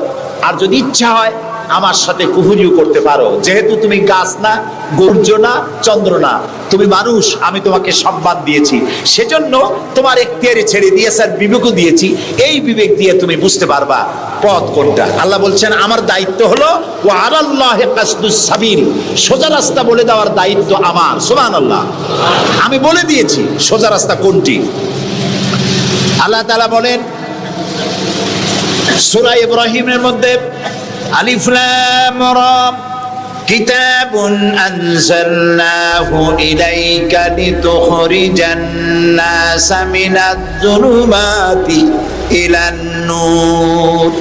[SPEAKER 2] আর যদি ইচ্ছা হয় আমার সাথে কুফরিও করতে পারো। যেহেতু তুমি গাছ না, সূর্য না, চন্দ্র না, তুমি মানুষ, আমি তোমাকে সম্মান দিয়েছি, সেজন্য তোমার এখতিয়ারে ছেড়ে দিয়েছি আর বিবেকও দিয়েছি। এই বিবেক দিয়ে তুমি বুঝতে পারবা পথ কোনটা। আল্লাহ বলছেন, আমার দায়িত্ব হলো ওয়া আলাল্লাহি কাসদুস সাবিল, সোজা রাস্তা বলে দেওয়ার দায়িত্ব আমার। সুবহানাল্লাহ। আমি বলে দিয়েছি সোজা রাস্তা কোনটি। আল্লাহ তাআলা বলেন সূরা ইব্রাহিমের মধ্যে, আলিফ লাম রা, কিতাবুন আনজালনাহু ইলাইকা লিতুখরিজান নাসা মিনাজ যুলুমাতি ইলান নূর।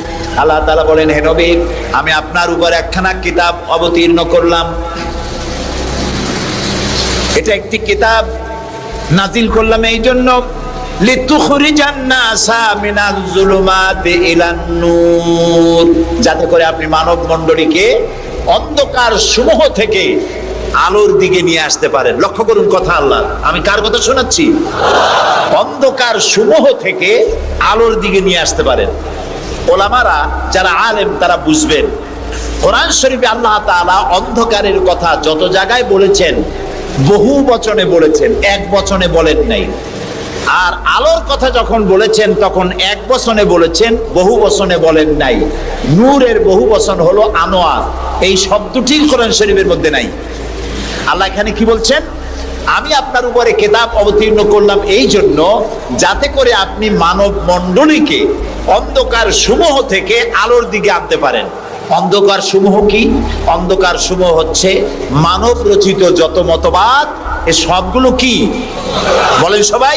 [SPEAKER 2] আল্লাহ তাআলা বলেন, হে নবী, আমি আপনার উপর একখানা কিতাব অবতীর্ণ করলাম।
[SPEAKER 3] এটা একটি কিতাব নাজিল করলাম এই জন্য, লিতুখরিজান নাসা মিনাজ যুলুমাতি ইলান নূর, যাতে করে আপনি মানব মণ্ডলীকে অন্ধকার সমূহ থেকে আলোর দিকে নিয়ে আসতে পারেন। লক্ষ্য করুন কথা আল্লাহ, আমি কার কথা শোনাচ্ছি? অন্ধকার সমূহ থেকে আলোর দিকে নিয়ে আসতে পারেন। ওলামারা যারা আলেম তারা বুঝবেন, কোরআন শরীফে আল্লাহ তাআলা অন্ধকারের কথা যত জায়গায় বলেছেন বহু বচনে বলেছেন, এক বচনে বলেন নাই। আর আলোর কথা যখন বলেছেন তখন এক বচনে বলেছেন, বহু বচনে বলেন নাই। নূরের বহু বচন হলো আনোয়ার, এই শব্দটি কোরআন শরীফের মধ্যে নাই। আল্লাহ এখানে কি বলছেন? আমি আপনার উপরে কিতাব অবতীর্ণ করলাম এই জন্য যাতে করে আপনি মানব মণ্ডলীকে অন্ধকার সমূহ থেকে আলোর দিকে আনতে পারেন। অন্ধকার সমূহ কি? অন্ধকার সমূহ হচ্ছে মানব রচিত যত মতবাদ, এ সবগুলো কি বলেন সবাই?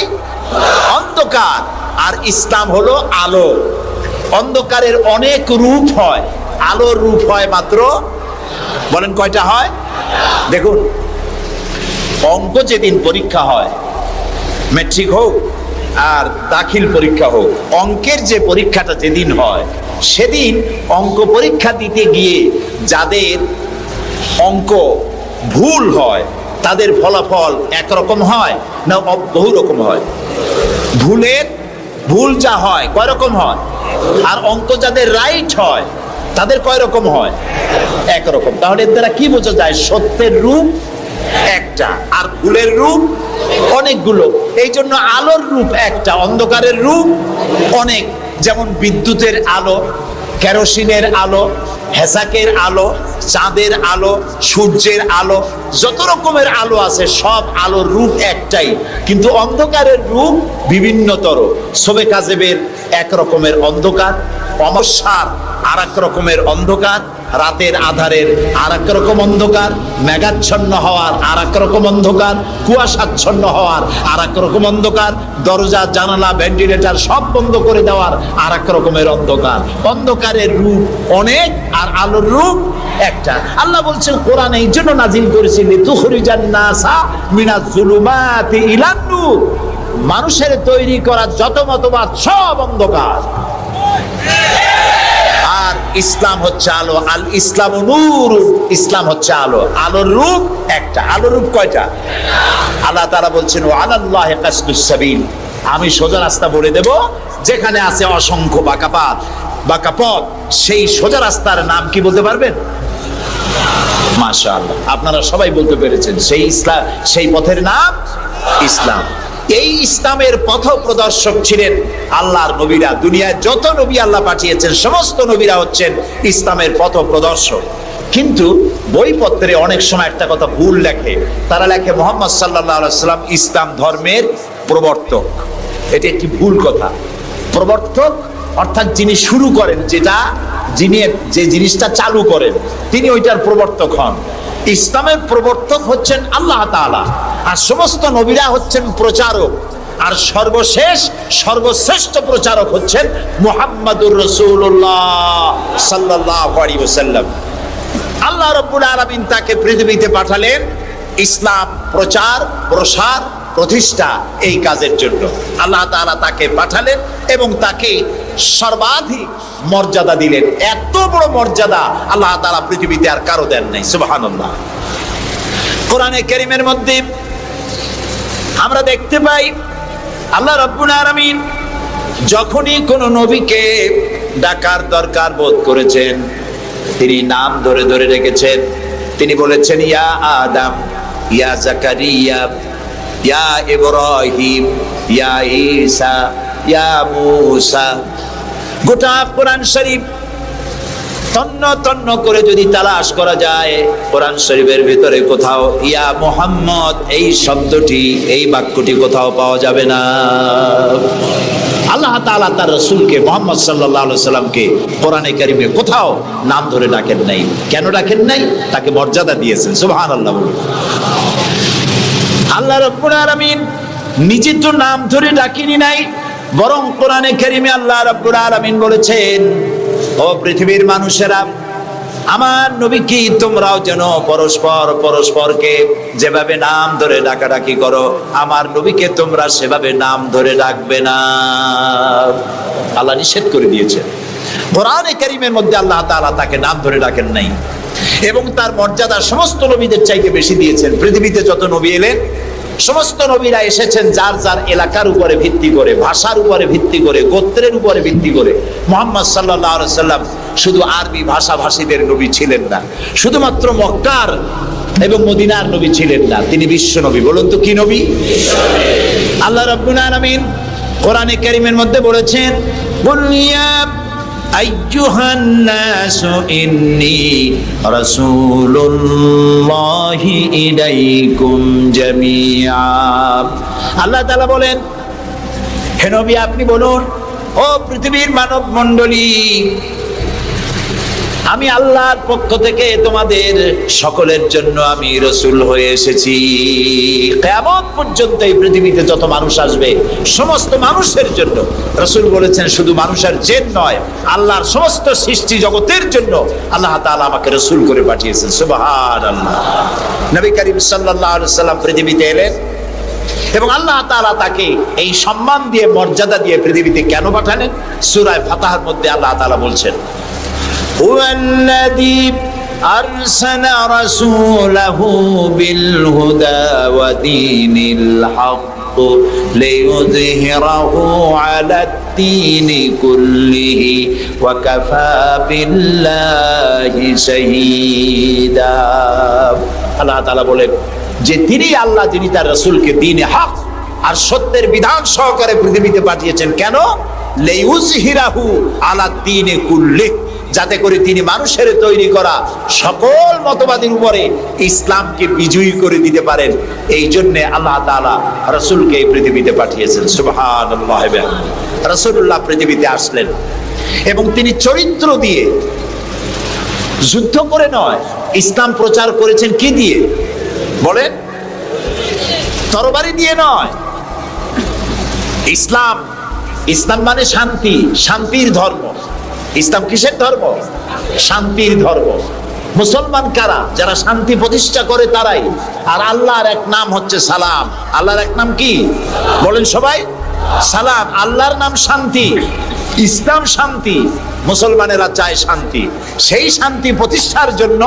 [SPEAKER 3] অন্ধকার। আর ইসলাম হলো আলো। অন্ধকারের অনেক রূপ হয়, আলোর রূপ হয় মাত্র, বলেন কয়টা হয়? দেখুন, অঙ্ক যেদিন পরীক্ষা হয়, ম্যাট্রিক হোক আর দাখিল পরীক্ষা হোক, অঙ্কের যে পরীক্ষাটা যেদিন হয় সেদিন অঙ্ক পরীক্ষা দিতে গিয়ে যাদের অঙ্ক ভুল হয় তাদের ফলাফল একরকম হয় না বহু রকম হয়? ভুল যা হয় কয় রকম হয়, আর অঙ্ক যাদের রাইট হয় তাদের কয় রকম হয়? একরকম। তাহলে এর দ্বারা কি বোঝা যায়? সত্যের রূপ একটা আর ভুলের রূপ অনেকগুলো। এই জন্য আলোর রূপ একটা, অন্ধকারের রূপ অনেক। যেমন বিদ্যুতের আলো, কেরোসিনের আলো, হেসাকের আলো, চাঁদের আলো, সূর্যের আলো, যত রকমের আলো আছে সব আলোর রূপ একটাই, কিন্তু অন্ধকারের রূপ বিভিন্নতর। শবে কাজেবের এক রকমের অন্ধকার, অমাবস্যার আর এক রকমের অন্ধকার, রাতের আধারের আর এক রকম অন্ধকার, মেঘাচ্ছন্ন হওয়ার আর এক রকম অন্ধকার, কুয়াশাচ্ছন্ন হওয়ার আর এক রকম অন্ধকার, দরজা জানালা ভেন্টিলেটর সব বন্ধ করে দেওয়ার আর এক রকমের অন্ধকার। অন্ধকারের রূপ অনেক আর আলোর রূপ একটা। আল্লাহ বলছেন কোরআন এই জন্য নাজিল করেছি, লিতুখরিজান নাসা মিনাজ যুলুমাতি ইলান নূর, মানুষের তৈরি করা যত মতবাদ সব অন্ধকার, আর ইসলাম হচ্ছে আলো। আল ইসলাম নূর, ইসলাম হচ্ছে আলো। আলোর রূপ একটা। আলোর রূপ কয়টা? আল্লাহ তাআলা বলছেন ওয়া আলাল্লাহি কাসদুস সাবিল, আমি সোজা রাস্তা বলে দেব, যেখানে আছে অসংখ্য বাঁকা পথ সেই সোজা রাস্তার নাম কি বলতে পারবেন? মাশাআল্লাহ, আপনারা সবাই বলতে পেরেছেন। সেই ইসলাম, সেই পথের নাম ইসলাম। এই ইসলামের পথ প্রদর্শক ছিলেন আল্লাহর নবীরা। দুনিয়ায় যত নবী আল্লাহ পাঠিয়েছেন সমস্ত নবীরা হচ্ছেন ইসলামের পথ প্রদর্শক। কিন্তু বইপত্রে অনেক সময় একটা কথা ভুল লেখে, তারা লেখে মুহাম্মদ সাল্লাল্লাহু আলাইহি সাল্লাম ইসলাম ধর্মের প্রবর্তক। এটি একটি ভুল কথা। প্রবর্তক অর্থাৎ যিনি শুরু করেন, যিনি যে জিনিসটা চালু করেন তিনি ওইটার প্রবর্তক হন। ইসলামের প্রবর্তক হচ্ছেন আল্লাহ তাআলা, আর সমস্ত নবীরা হচ্ছেন প্রচারক, আর সর্বশ্রেষ্ঠ প্রচারক হচ্ছেন মুহাম্মাদুর রাসূলুল্লাহ সাল্লাল্লাহু আলাইহি ওয়াসাল্লাম। আল্লাহ রাব্বুল আলামিন তাকে পৃথিবীতে পাঠালেন ইসলাম প্রচার, প্রসার, প্রতিষ্ঠা এই কাজের জন্য। আল্লাহ তাআলা তাকে পাঠালেন এবং তাকে সর্বাধিক মর্যাদা দিলেন। এত বড় মর্যাদা আল্লাহ তাআলা পৃথিবীতে আর কারো দেন নাই। সুবহানাল্লাহ। কোরআনে কারীমের মধ্যে আমরা দেখতে পাই আল্লাহ রাব্বুল আলামিন যখনই কোন নবীকে ডাকার দরকার বোধ করেছেন তিনি নাম ধরে ধরে রেখেছেন। তিনি বলেছেন ইয়া আদম, ইয়া জাকারিয়া, ইয়া ইব্রাহিম, ইয়া ঈসা, ইয়া মূসা। গোটা কোরআন শরীফ তন্ন তন্ন করে যদি তালাশ করা যায় কোরআন শরীফের ভিতরে কোথাও ইয়া মুহাম্মদ এই শব্দটি, এই বাক্যটি কোথাও পাওয়া যাবে না। আল্লাহ তাআলা তার রাসূলকে মুহাম্মদ সাল্লাল্লাহু আলাইহি সাল্লামকে কোরআনে কারীমে কোথাও নাম ধরে ডাকেন নাই। কেন ডাকেন নাই? তাকে মর্যাদা দিয়েছেন। সুবহানাল্লাহ। আল্লাহ রাব্বুল আলামিন নিজে তো নাম ধরে ডাকেনি নাই, বরং কোরআনে কারীমে আল্লাহ রাব্বুল আলামিন বলেছেন ও পৃথিবীর মানুষেরা আমার নবীকে তোমরাও যেন পরস্পরকে যেভাবে নাম ধরে ডাকাডাকি করো, আমার নবীকে তোমরা সেভাবে নাম ধরে ডাকবে না। আল্লাহ নিষেধ করে দিয়েছেন। কোরআনে কারীমের মধ্যে আল্লাহ তাআলা তাকে নাম ধরে ডাকেন নাই, এবং তার মর্যাদা সমস্ত নবীদের চাইতে বেশি দিয়েছেন। পৃথিবীতে যত নবী এলেন, সমস্ত নবীরা এসেছেন যার যার এলাকার উপরে ভিত্তি করে, ভাষার উপরে ভিত্তি করে, গোত্রের উপরে ভিত্তি করে। মুহাম্মদ সাল্লাল্লাহু আলাইহি সাল্লাম শুধু আরবি ভাষাভাষীদের নবী ছিলেন না, শুধুমাত্র মক্কার এবং মদিনার নবী ছিলেন না, তিনি বিশ্ব নবী। বলুন তো কি নবী? আল্লাহ রাব্বুল আলামিন কোরআনে কারীমের মধ্যে বলেছেন, কুল ইয়া আইয়ুহান নাসু ইন্নী রাসূলুল্লাহি ইলাইকুম জামিআ। আল্লাহ তাআলা বলেন, হে নবী আপনি বলুন, ও পৃথিবীর মানব মণ্ডলী, আমি আল্লাহর পক্ষ থেকে তোমাদের সকলের জন্য আমি রাসূল হয়ে এসেছি। কিয়ামত পর্যন্ত এই পৃথিবীতে যত মানুষ আসবে সমস্ত মানুষের জন্য। রাসূল বলেছেন শুধু মানুষের জিন নয়, আল্লাহর সমস্ত সৃষ্টি জগতের জন্য আল্লাহ তাআলা আমাকে রাসূল করে পাঠিয়েছেন। সুবহানাল্লাহ। নবী করিম সাল্লাল্লাহু আলাইহি সাল্লাম পৃথিবীতে এলেন, এবং আল্লাহ তাআলা তাকে এই সম্মান দিয়ে, মর্যাদা দিয়ে পৃথিবীতে কেন পাঠালেন? সূরা ফাতহার মধ্যে আল্লাহ তাআলা বলছেন, هو الذي أرسل رسوله بالهدى ودين الحق ليظهره على الدين كله وكفى بالله شهيدا। আল্লাহ তাআলা বলেন যে তিনি আল্লাহ, যিনি তার রাসূলকে দ্বীনে হক আর সত্যের বিধান সহকারে পৃথিবীতে পাঠিয়েছেন। কেন? লিইউযহিরাহু আলা দ্বীনি কুল্লিহি, যাতে করে তিনি মানুষের তৈরি করা সকল মতবাদের উপরে ইসলামকে বিজয়ী করে দিতে পারেন। এই জন্য আল্লাহ তাআলা রাসূলকে এই পৃথিবীতে পাঠিয়েছেন। সুবহানাল্লাহ। রাসূলুল্লাহ পৃথিবীতে আসলেন এবং তিনি চরিত্র দিয়ে, যুদ্ধ করে নয়, ইসলাম প্রচার করেছেন কি দিয়ে? বলেন, তরবারি দিয়ে নয়। ইসলাম মানে শান্তি, শান্তির ধর্ম। ইসলাম কিসের ধর্ম? শান্তির ধর্ম। মুসলমান কারা? যারা শান্তি প্রতিষ্ঠা করে তারাই। আর আল্লাহর এক নাম হচ্ছে সালাম। আল্লাহর এক নাম কি? বলেন সবাই, সালাম। আল্লাহর নাম শান্তি, ইসলাম শান্তি, মুসলমানেরা চায় শান্তি। সেই শান্তি প্রতিষ্ঠার জন্য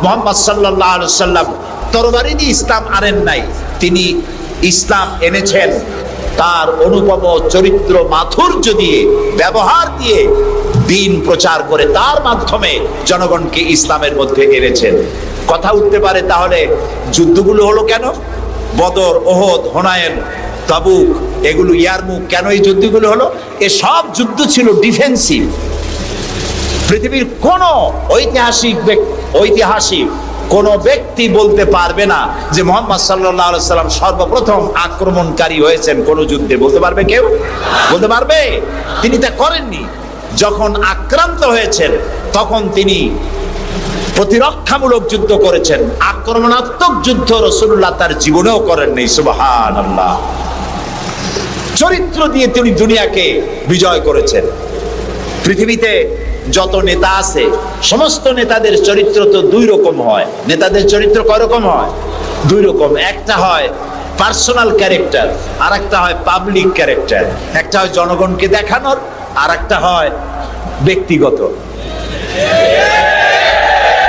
[SPEAKER 3] মুহাম্মদ সাল্লাল্লাহু আলাইহি সাল্লাম তরবারি দিয়ে ইসলাম আনেন নাই, তিনি ইসলাম এনেছেন তার অনুপম চরিত্র মাধুর্য দিয়ে, ব্যবহার দিয়ে, দ্বীন প্রচার করে তার মাধ্যমে জনগণকে ইসলামের মধ্যে এনেছেন। কথা উঠতে পারে তাহলে যুদ্ধগুলো হলো কেন? বদর, ওহদ, হুনাইন, তাবুক, এগুলো ইয়ারমুক, কেন এই যুদ্ধগুলো হলো? এসব যুদ্ধ ছিল ডিফেন্সিভ। পৃথিবীর কোন ঐতিহাসিক কোন ব্যক্তি বলতে পারবে না যে মুহাম্মদ সাল্লাল্লাহু আলাইহি সাল্লাম সর্বপ্রথম আক্রমণকারী হয়েছেন কোন যুদ্ধে। বলতে পারবে কেউ? বলতে পারবে? তিনি তা করেননি। যখন আক্রান্ত হয়েছেন তখন তিনি প্রতিরক্ষামূলক যুদ্ধ করেছেন। আক্রমণাত্মক যুদ্ধ রাসূলুল্লাহ তার জীবনেও করেননি। সুবহানাল্লাহ। চরিত্র দিয়ে তিনি দুনিয়াকে বিজয় করেছেন। পৃথিবীতে যত নেতা আছে সমস্ত নেতাদের চরিত্র তো দুই রকম হয়। নেতাদের চরিত্র কয় রকম হয়? দুই রকম। একটা হয় পার্সোনাল ক্যারেক্টার, আর একটা হয় পাবলিক ক্যারেক্টার। একটা হয় জনগণকে দেখানোর, আর একটা হয় ব্যক্তিগত।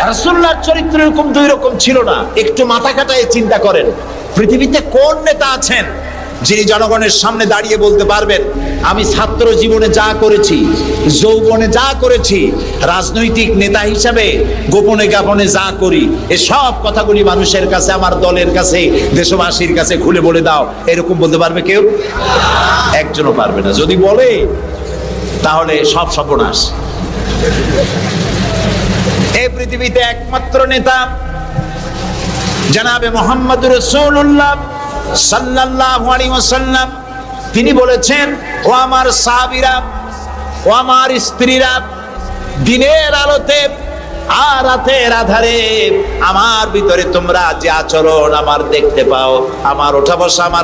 [SPEAKER 3] রাসূলুল্লাহর চরিত্র এরকম দুই রকম ছিল না। একটু মাথা খাটায় চিন্তা করেন, পৃথিবীতে কোন নেতা আছেন যিনি জনগণের সামনে দাঁড়িয়ে বলতে পারবেন আমি ছাত্র জীবনে যা করেছি, যৌবনে যা করেছি, রাজনৈতিক নেতা হিসাবে গোপনে গোপনে যা করি, এসব কথাগুলি মানুষের কাছে, আমার দলের কাছে, দেশবাসীর কাছে খুলে বলে দাও, এরকম বলতে পারবে কেউ? একজনও পারবে না। যদি বলে তাহলে সব সর্বনাশ। এই পৃথিবীতে একমাত্র নেতা জনাবে মুহাম্মদুর রাসূলুল্লাহ সাল্লাল্লাহু আলাইহি ওয়াসাল্লাম। তিনি বলেছেন, ও আমার সাহাবীরা, ও আমার স্ত্রীরা, দিনের আলোতে আর রাতের আধারে আমার ভিতরে তোমরা যে আচরণ আমার দেখতে পাও, আমার ওঠা বসা, আমার